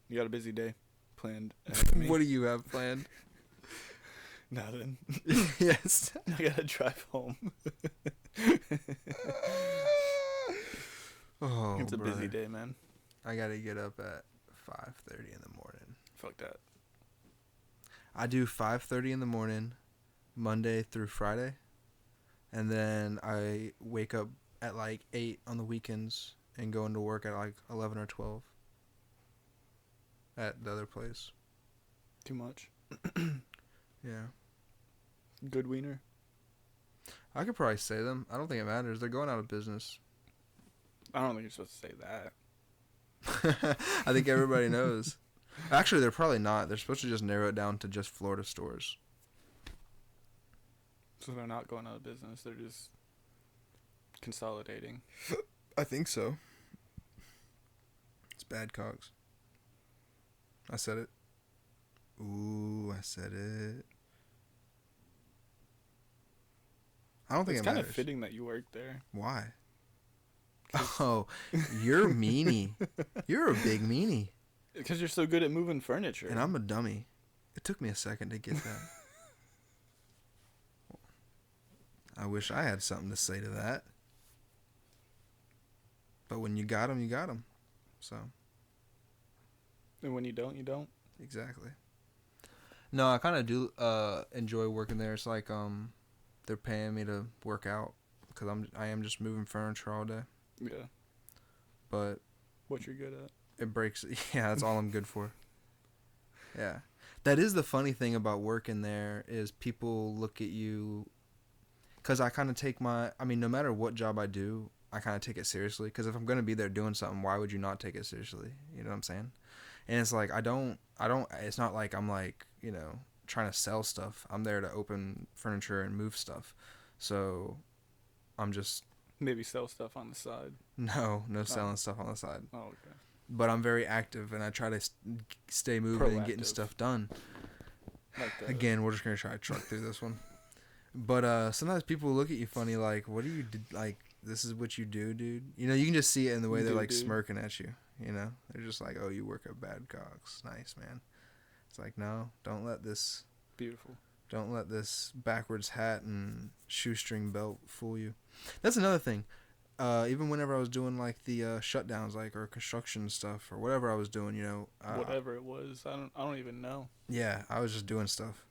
You got a busy day planned ahead of me. What do you have planned? Nothing. Yes. I gotta drive home. Oh, It's a brother. busy day, man. I gotta get up at 5:30 in the morning. Fuck that. I do 5:30 in the morning, Monday through Friday, and then I wake up at like 8 on the weekends and go into work at like 11 or 12 at the other place. Too much. Yeah. Good wiener. I could probably say them. I don't think it matters. They're going out of business. I don't think you're supposed to say that. I think everybody knows. Actually, they're probably not. They're supposed to just narrow it down to just Florida stores. So they're not going out of business. They're just consolidating. I think so. It's bad cogs. I said it. Ooh, I said it. I don't think It's it kind matters. of fitting that you work there. Why? Oh, you're meanie. You're a big meanie. Because you're so good at moving furniture. And I'm a dummy. It took me a second to get that. I wish I had something to say to that. But when you got 'em, you got 'em. So. And when you don't, you don't. Exactly. No, I kind of do enjoy working there. It's like they're paying me to work out because I am just moving furniture all day. Yeah. But What you're good at. it breaks. Yeah, that's all I'm good for. Yeah. That is the funny thing about working there is people look at you because I kind of take no matter what job I do, I kind of take it seriously because if I'm going to be there doing something, why would you not take it seriously? You know what I'm saying? And it's like, it's not like I'm like, trying to sell stuff. I'm there to open furniture and move stuff. So I'm just. Maybe sell stuff on the side. No selling stuff on the side. Oh, okay. But I'm very active and I try to stay moving and getting Proactive. stuff done. Like the, Again, we're just going to try to truck through this one. But sometimes people look at you funny like, what do you do? Like, this is what you do, dude? You can just see it in the way they're like smirking at you. They're just like, oh, you work at Badcock's. Nice, man. It's like, no, don't let this backwards hat and shoestring belt fool you. That's another thing. Even whenever I was doing like the shutdowns, like or construction stuff or whatever I was doing, whatever it was, I don't even know. Yeah, I was just doing stuff,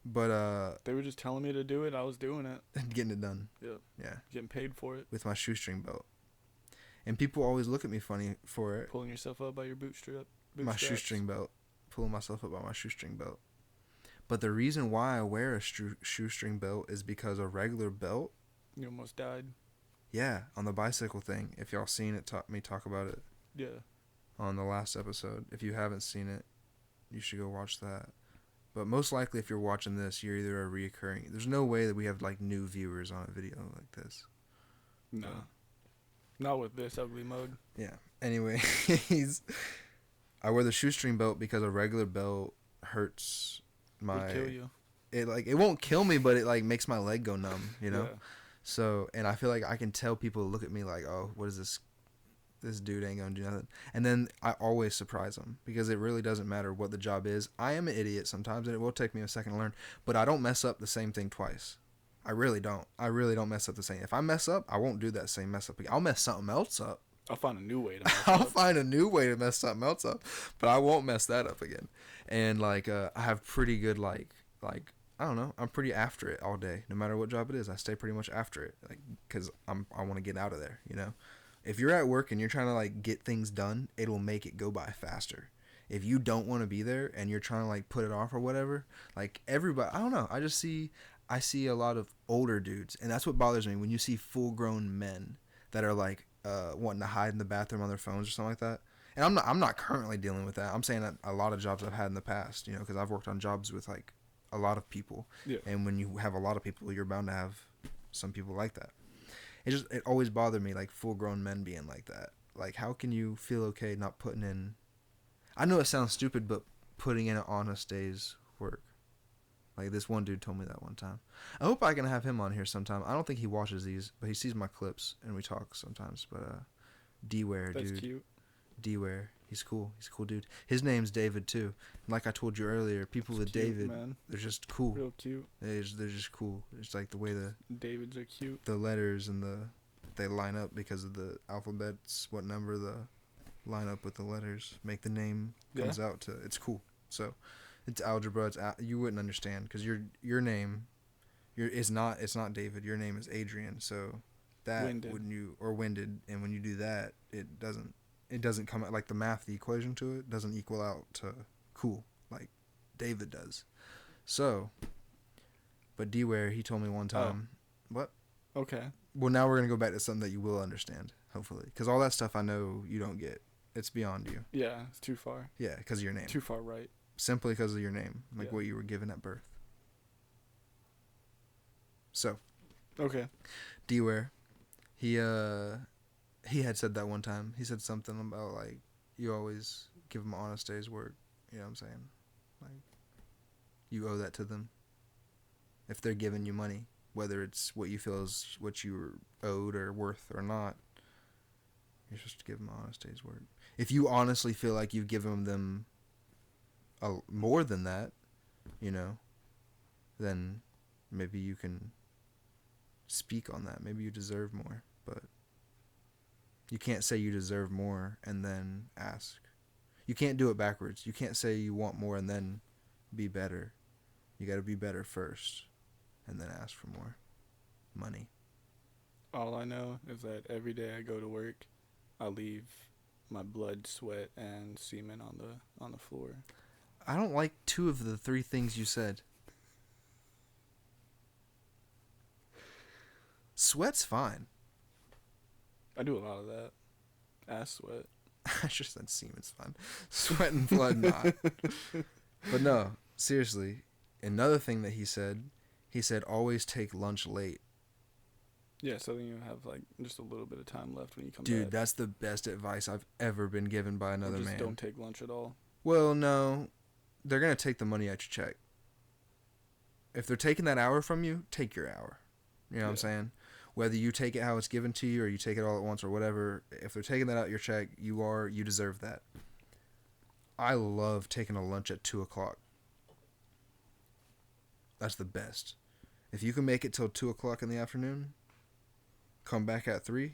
but they were just telling me to do it. I was doing it, and getting it done. Yeah, getting paid for it with my shoestring belt. And people always look at me funny for it. Pulling yourself up by your bootstraps. My shoestring belt. Pulling myself up by my shoestring belt. But the reason why I wear a shoestring belt is because a regular belt. You almost died. Yeah, on the bicycle thing. If y'all seen it, me talk about it. Yeah. On the last episode. If you haven't seen it, you should go watch that. But most likely if you're watching this, you're either a reoccurring. There's no way that we have like new viewers on a video like this. No. Not with this ugly mug. Yeah. Anyway, I wear the shoestring belt because a regular belt hurts my. Would kill you. It won't kill me, but it like makes my leg go numb. Yeah. So, and I feel like I can tell people look at me like, oh, what is this? This dude ain't gonna do nothing. And then I always surprise them because it really doesn't matter what the job is. I am an idiot sometimes, and it will take me a second to learn. But I don't mess up the same thing twice. I really don't. I really don't mess up the same. If I mess up, I won't do that same mess up again. I'll mess something else up. I'll find a new way to mess I'll up. find a new way to mess something else up, but I won't mess that up again. And like I have pretty good like I don't know. I'm pretty after it all day, no matter what job it is. I stay pretty much after it, like because I want to get out of there. If you're at work and you're trying to like get things done, it'll make it go by faster. If you don't want to be there and you're trying to like put it off or whatever, like everybody, I don't know. I see a lot of older dudes, and that's what bothers me when you see full-grown men that are like wanting to hide in the bathroom on their phones or something like that. And I'm not currently dealing with that. I'm saying that a lot of jobs I've had in the past, you know, because I've worked on jobs with like a lot of people. Yeah. And when you have a lot of people, you're bound to have some people like that. It always bothered me, like full grown men being like that. Like, how can you feel okay not putting in? I know it sounds stupid, but putting in an honest day's work. Like this one dude told me that one time. I hope I can have him on here sometime. I don't think he watches these, but he sees my clips and we talk sometimes. But D-Ware, dude. That's cute. D-Ware. He's cool. He's a cool dude. His name's David too. And like I told you earlier, people It's with cute, David, man. they're just cool. Real cute. They're just cool. It's like the way Davids are cute. the letters and they line up because of the alphabets. What number the line up with the letters make the name comes out to. It's cool. So it's algebra. You wouldn't understand because your name, it's not David. Your name is Adrian. So that Winded. Winded, and when you do that, it doesn't come out like the equation to it doesn't equal out to cool like David does. So, but D-Ware, he told me one time, what? Okay. Well, now we're gonna go back to something that you will understand, hopefully, because all that stuff I know you don't get. It's beyond you. Yeah, it's too far. Yeah, because of your name. Too far right. Simply because of your name, like Yeah. what you were given at birth. So, Okay. D-Ware, he had said that one time. He said something about like you always give them an honest day's work. You know what I'm saying? Like you owe that to them. If they're giving you money, whether it's what you feel is what you were owed or worth or not, you're supposed to give them an honest day's work. If you honestly feel like you've given them more than that, you know, then maybe you can speak on that. Maybe you deserve more, but you can't say you deserve more and then ask. You can't do it backwards. You can't say you want more and then be better. You got to be better first and then ask for more money. All I know is that every day I go to work, I leave my blood, sweat, and semen on the floor. I don't like 2 of the 3 things you said. Sweat's fine. I do a lot of that. Ass sweat. I just said semen's fine. Sweat and blood not. But no, seriously. Another thing that he said always take lunch late. Yeah, so then you have like just a little bit of time left when you come Dude, back. that's the best advice I've ever been given by another Or just man. don't take lunch at all. Well, no. They're going to take the money at your check. If they're taking that hour from you, take your hour. You know what I'm saying? Whether you take it how it's given to you or you take it all at once or whatever, if they're taking that out your check, you deserve that. I love taking a lunch at 2 o'clock. That's the best. If you can make it till 2 o'clock in the afternoon, come back at 3.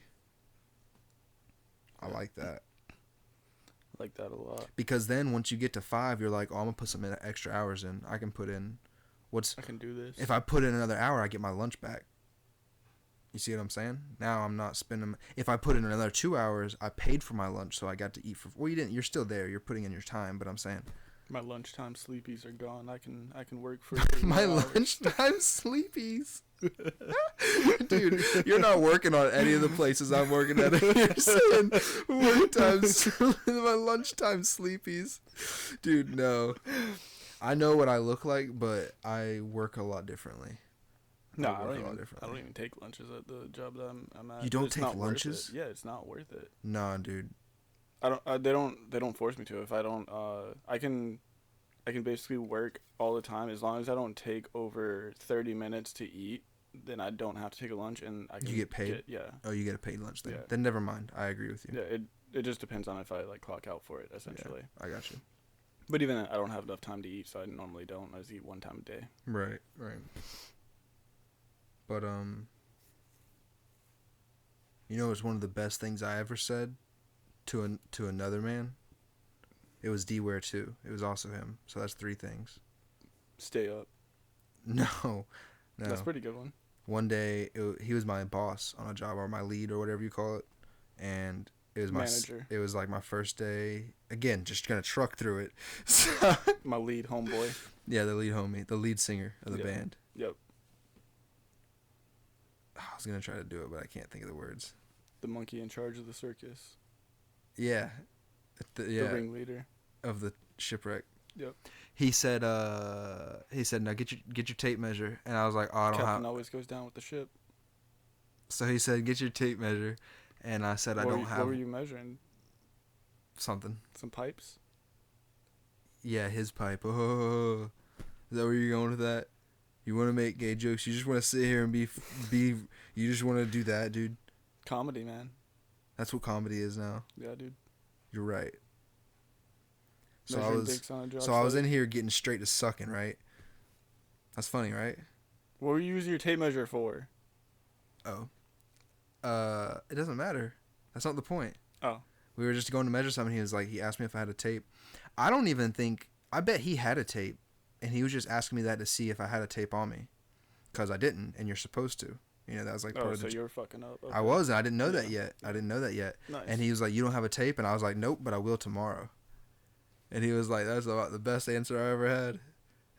I like that. I like that a lot. Because then once you get to 5, you're like, oh, I'm going to put some extra hours in. I can put in I can do this. if I put in another hour, I get my lunch back. You see what I'm saying? Now I'm not spending. If I put in another 2 hours, I paid for my lunch, so I got to eat for. Well, you didn't. You're still there. You're putting in your time, but I'm saying My lunchtime sleepies are gone. I can work for my 3 more hours. lunchtime sleepies. Dude, you're not working on any of the places I'm working at. You're saying work times, my lunchtime sleepies. Dude, no. I know what I look like, but I work a lot differently. No, I I work a lot don't differently. even take lunches at the job that I'm at. You don't It's take not worth lunches? it. Yeah, it's not worth it. Nah, dude. They don't force me to. If I don't, I can basically work all the time as long as I don't take over 30 minutes to eat. Then I don't have to take a lunch, and I can. You get paid? Yeah. Oh, you get a paid lunch then. Yeah. Then never mind. I agree with you. Yeah. It just depends on if I like clock out for it, essentially. I got you. But even then, I don't have enough time to eat, so I normally don't. I just eat one time a day. Right. But you know, it's one of the best things I ever said to another man. It was D-Ware too. It was also him. So that's 3 things. Stay up. No. That's a pretty good one. One day he was my boss on a job, or my lead, or whatever you call it, and it was my Manager. It was like my first day. Again, just gonna truck through it. So, My lead homeboy. yeah, the lead homie, the lead singer of the Yeah. band. Yep. I was gonna try to do it, but I can't think of the words. The monkey in charge of the circus. Yeah, The, The yeah, ringleader. of the shipwreck. Yep. He said, "Now get your tape measure," and I was like, "Oh, I don't Captain have." always goes down with the ship. So he said, "Get your tape measure," and I said, "I don't What have were you measuring? something." Some pipes? Yeah, his pipe. Oh, is that where you're going with that? You want to make gay jokes? You just want to sit here and be. You just want to do that, dude. Comedy, man. That's what comedy is now. Yeah, dude. You're right. So Measuring dicks on a job I was site. in here getting straight to sucking, right? That's funny, right? What were you using your tape measure for? Oh. It doesn't matter. That's not the point. Oh. We were just going to measure something. He asked me if I had a tape. I don't even think, I bet he had a tape, and he was just asking me that to see if I had a tape on me, because I didn't, and you're supposed to. You know, that was like part Oh, of so the. you were fucking up. Okay. I was, and I didn't know that Yeah. yet. I didn't know that yet. Nice. And he was like, "You don't have a tape," and I was like, "Nope, but I will tomorrow." And he was like, "That's about the best answer I ever had."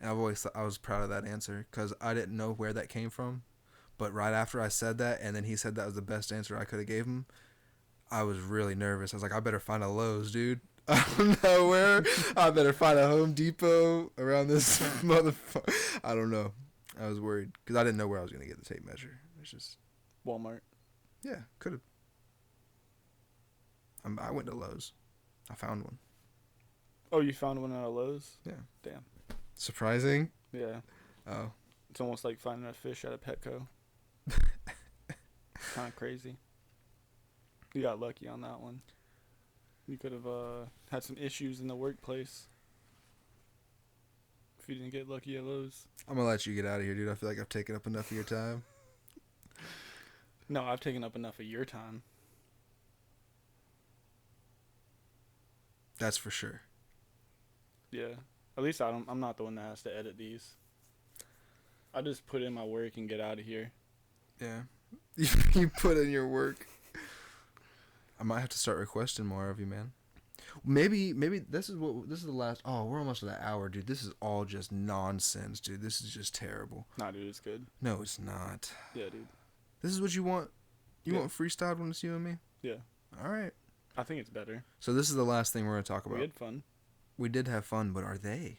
And I was proud of that answer because I didn't know where that came from. But right after I said that, and then he said that was the best answer I could have gave him, I was really nervous. I was like, I better find a Lowe's, dude. I don't know where. I better find a Home Depot around this motherfucker. I don't know. I was worried because I didn't know where I was gonna get the tape measure. It's just Walmart. yeah, could have. I went to Lowe's. I found one. Oh, you found one at a Lowe's? Yeah. Damn. Surprising. Yeah. Oh. It's almost like finding a fish at a Petco. Kind of crazy. You got lucky on that one. You could have had some issues in the workplace if you didn't get lucky at Lowe's. I'm gonna let you get out of here, dude. I feel like I've taken up enough of your time. No, I've taken up enough of your time. That's for sure. Yeah. At least I'm not the one that has to edit these. I just put in my work and get out of here. Yeah. You put in your work. I might have to start requesting more of you, man. Maybe this is the last. Oh, we're almost at an hour, dude. This is all just nonsense, dude. This is just terrible. Nah, dude, it's good. No, it's not. Yeah, dude. This is what you want. You Yeah. want freestyle when it's you and me? Yeah. All right. I think it's better. So this is the last thing we're gonna talk We about. had fun. We did have fun, but are they?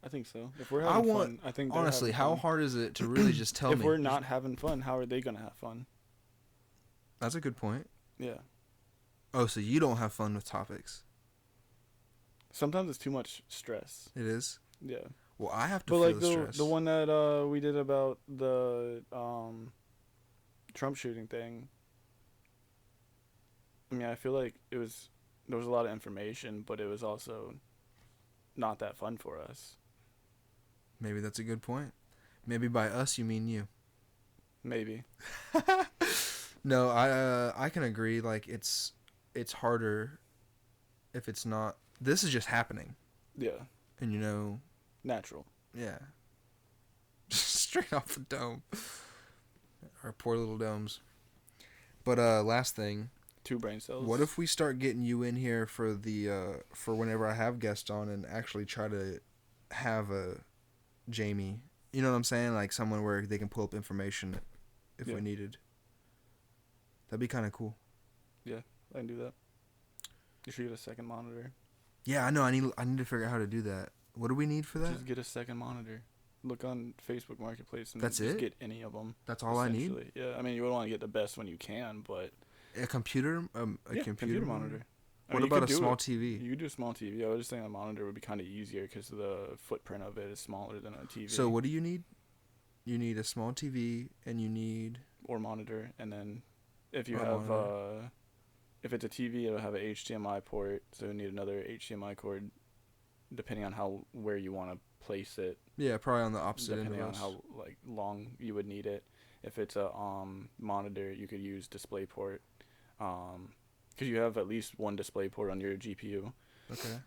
I think so. If we're having fun, I think they're Honestly, having how fun. hard is it to really just tell If me? we're not having fun, how are they gonna have fun? That's a good point. Yeah. Oh, so you don't have fun with topics? Sometimes it's too much stress. It is. Yeah. Well, I have to But feel like the stress. the one that we did about the Trump shooting thing. I mean, I feel like there was a lot of information, but it was also not that fun for us. Maybe that's a good point. Maybe by us you mean you. Maybe. No, I can agree. Like it's harder if it's not. This is just happening, Yeah. and you know, Natural. yeah, straight off the dome. Our poor little domes. But last thing, 2 brain cells. what if we start getting you in here for the for whenever I have guests on and actually try to have a Jamie? You know what I'm saying? Like someone where they can pull up information if Yeah. we needed. That'd be kind of cool. I can do that. You should get a second monitor. Yeah, I know. I need to figure out how to do that. What do we need for that? Just get a second monitor. Look on Facebook Marketplace and That's just it? get any of them. That's all I need. Essentially. Yeah, I mean, you would want to get the best when you can, but A computer, yeah, computer monitor. I What mean, you about could a do small it. TV? You could do a small TV. I was just saying a monitor would be kind of easier because the footprint of it is smaller than a TV. So what do you need? You need a small TV, and you need. Or monitor, and then if you Or have monitor. if it's a TV, it'll have a HDMI port, so you need another HDMI cord, depending on where you want to place it. Yeah, probably on the opposite end Depending of on us. how like long you would need it. If it's a monitor, you could use DisplayPort, because you have at least one DisplayPort on your GPU, Okay.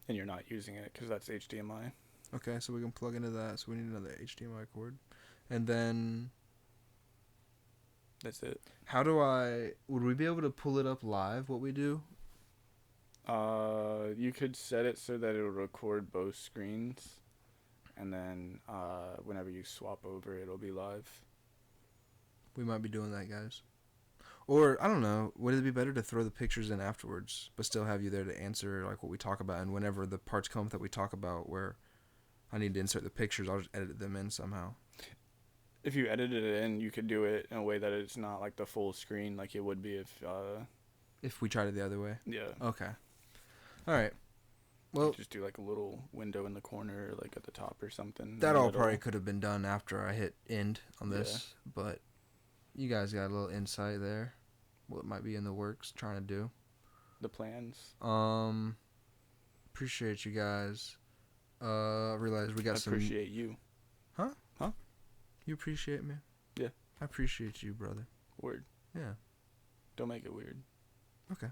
and you're not using it because that's HDMI. Okay, so we can plug into that. So we need another HDMI cord, and then That's it. how do I? Would we be able to pull it up live? What we do? You could set it so that it'll record both screens, and then whenever you swap over, it'll be live. We might be doing that, guys. Or I don't know, would it be better to throw the pictures in afterwards, but still have you there to answer like what we talk about, and whenever the parts come up that we talk about where I need to insert the pictures, I'll just edit them in somehow. If you edited it in, you could do it in a way that it's not like the full screen like it would be If we tried it the other way. yeah. Okay. All right. Well, Just do like a little window in the corner, like at the top or something. in that the all middle. probably could have been done after I hit end on this, but you guys got a little insight there. What might be in the works, trying to do. The plans. Appreciate you guys. I realize we got some. Appreciate you. You appreciate me? Yeah. I appreciate you, brother. Word. Yeah. Don't make it weird. Okay.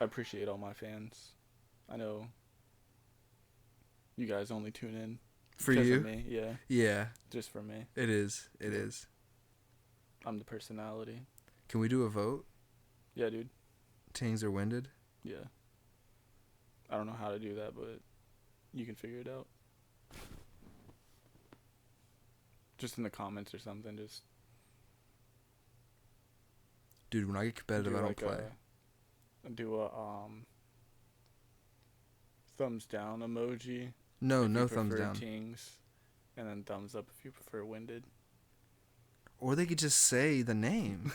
I appreciate all my fans. I know you guys only tune in For because you? of me. Yeah, Yeah, just for me. it is. It is. I'm the personality. Can we do a vote? Yeah, dude. Tings or winded? Yeah. I don't know how to do that, but you can figure it out. Just in the comments or something. Just Dude, when I get competitive, I don't play. Do a thumbs down emoji. No, if no you thumbs prefer down. Tings, and then thumbs up if you prefer winded. Or they could just say the name.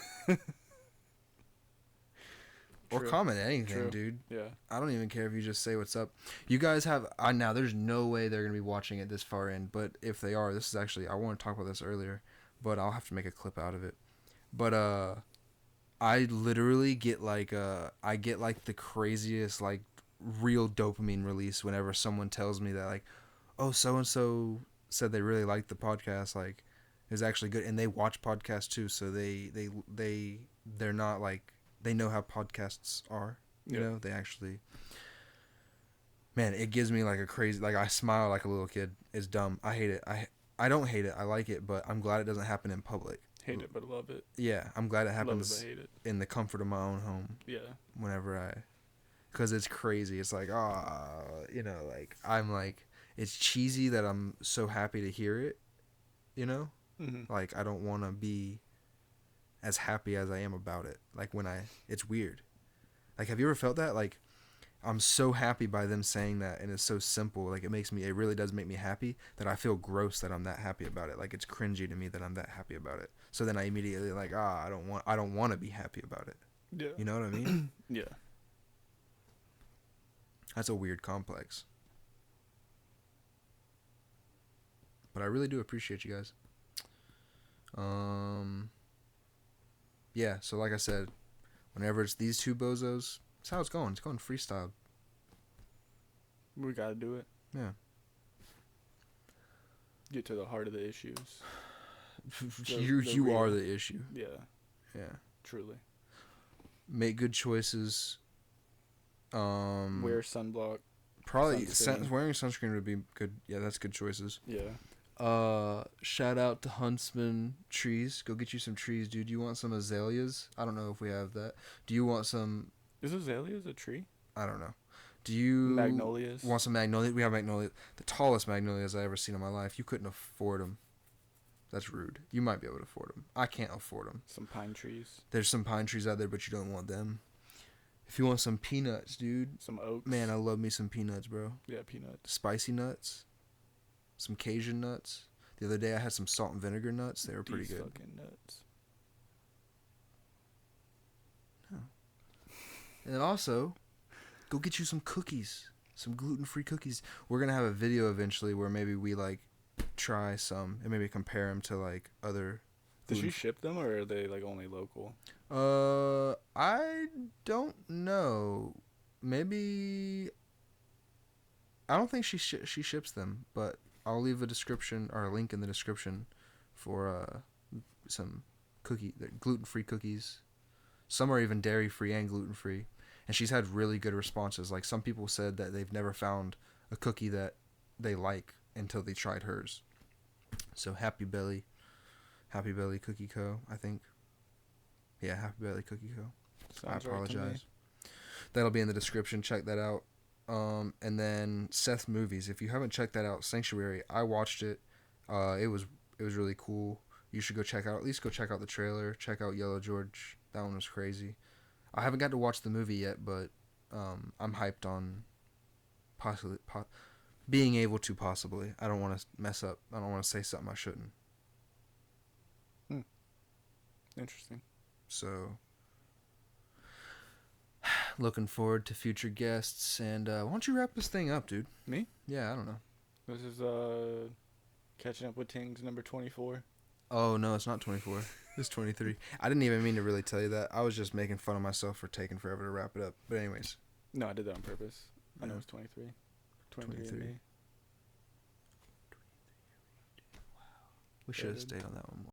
Or True. comment anything, True. dude. Yeah. I don't even care if you just say what's up. You guys have now. There's no way they're gonna be watching it this far in, but if they are, this is actually I want to talk about this earlier, but I'll have to make a clip out of it. But I literally get like the craziest like real dopamine release whenever someone tells me that like, oh, so and so said they really liked the podcast, like it was actually good, and they watch podcasts too, so they're not like. They know how podcasts are, you know. They actually, man, it gives me like a crazy, like I smile like a little kid. It's dumb. I hate it. I don't hate it. I like it, but I'm glad it doesn't happen in public. Hate it, but love it. Yeah, I'm glad it Love happens it, but hate it. in the comfort of my own home. Yeah. Whenever because it's crazy. It's like like I'm like it's cheesy that I'm so happy to hear it, you know. Mm-hmm. Like I don't want to be as happy as I am about it. Like it's weird. Like, have you ever felt that? Like, I'm so happy by them saying that, and it's so simple. Like, it really does make me happy that I feel gross that I'm that happy about it. Like, it's cringy to me that I'm that happy about it. So then I immediately like, I don't want to be happy about it. Yeah. You know what I mean? Yeah. That's a weird complex. But I really do appreciate you guys. Yeah, so like I said, whenever it's these two bozos, that's how it's going. It's going freestyle. We gotta do it. Yeah. Get to the heart of the issues. You are the issue. Yeah. Yeah. Truly. Make good choices. Wear sunblock. Probably sunscreen. wearing sunscreen would be good. Yeah, that's good choices. Yeah. Shout out to Huntsman Trees. Go get you some trees, dude. You want some azaleas? I don't know if we have that. Do you want some? Is azaleas a tree? I don't know. Do you Magnolias? want some magnolias? We have magnolias. The tallest magnolias I ever seen in my life. You couldn't afford them. That's rude. You might be able to afford them. I can't afford them. Some pine trees. There's some pine trees out there, but you don't want them. If you want some peanuts, dude. Some oaks. Man, I love me some peanuts, bro. Yeah, peanuts. Spicy nuts. Some Cajun nuts. The other day I had some salt and vinegar nuts. They were pretty These good. fucking nuts. And then also, go get you some cookies. Some gluten-free cookies. We're going to have a video eventually where maybe we, like, try some and maybe compare them to, like, other... Does she ship them, or are they, like, only local? I don't know. Maybe... I don't think she ships them, but I'll leave a description or a link in the description for some gluten-free cookies. Some are even dairy-free and gluten-free. And she's had really good responses. Like, some people said that they've never found a cookie that they like until they tried hers. So Happy Belly Cookie Co., I think. Yeah, Happy Belly Cookie Co. Sounds I right to me. apologize. That'll be in the description. Check that out. And then Seth Movies. If you haven't checked that out, Sanctuary, I watched it. It was It was really cool. You should at least go check out the trailer. Check out Yellow George. That one was crazy. I haven't got to watch the movie yet, but I'm hyped on possibly being able to possibly. I don't want to mess up. I don't want to say something I shouldn't. Interesting. So, looking forward to future guests. And why don't you wrap this thing up, dude? Me? Yeah, I don't know. This is Catching Up with Tings number 24. Oh no, it's not 24. It's 23. I didn't even mean to really tell you that. I was just making fun of myself for taking forever to wrap it up. But anyways. No, I did that on purpose. I know Yeah. it's 23. 23. We should have stayed on that one more.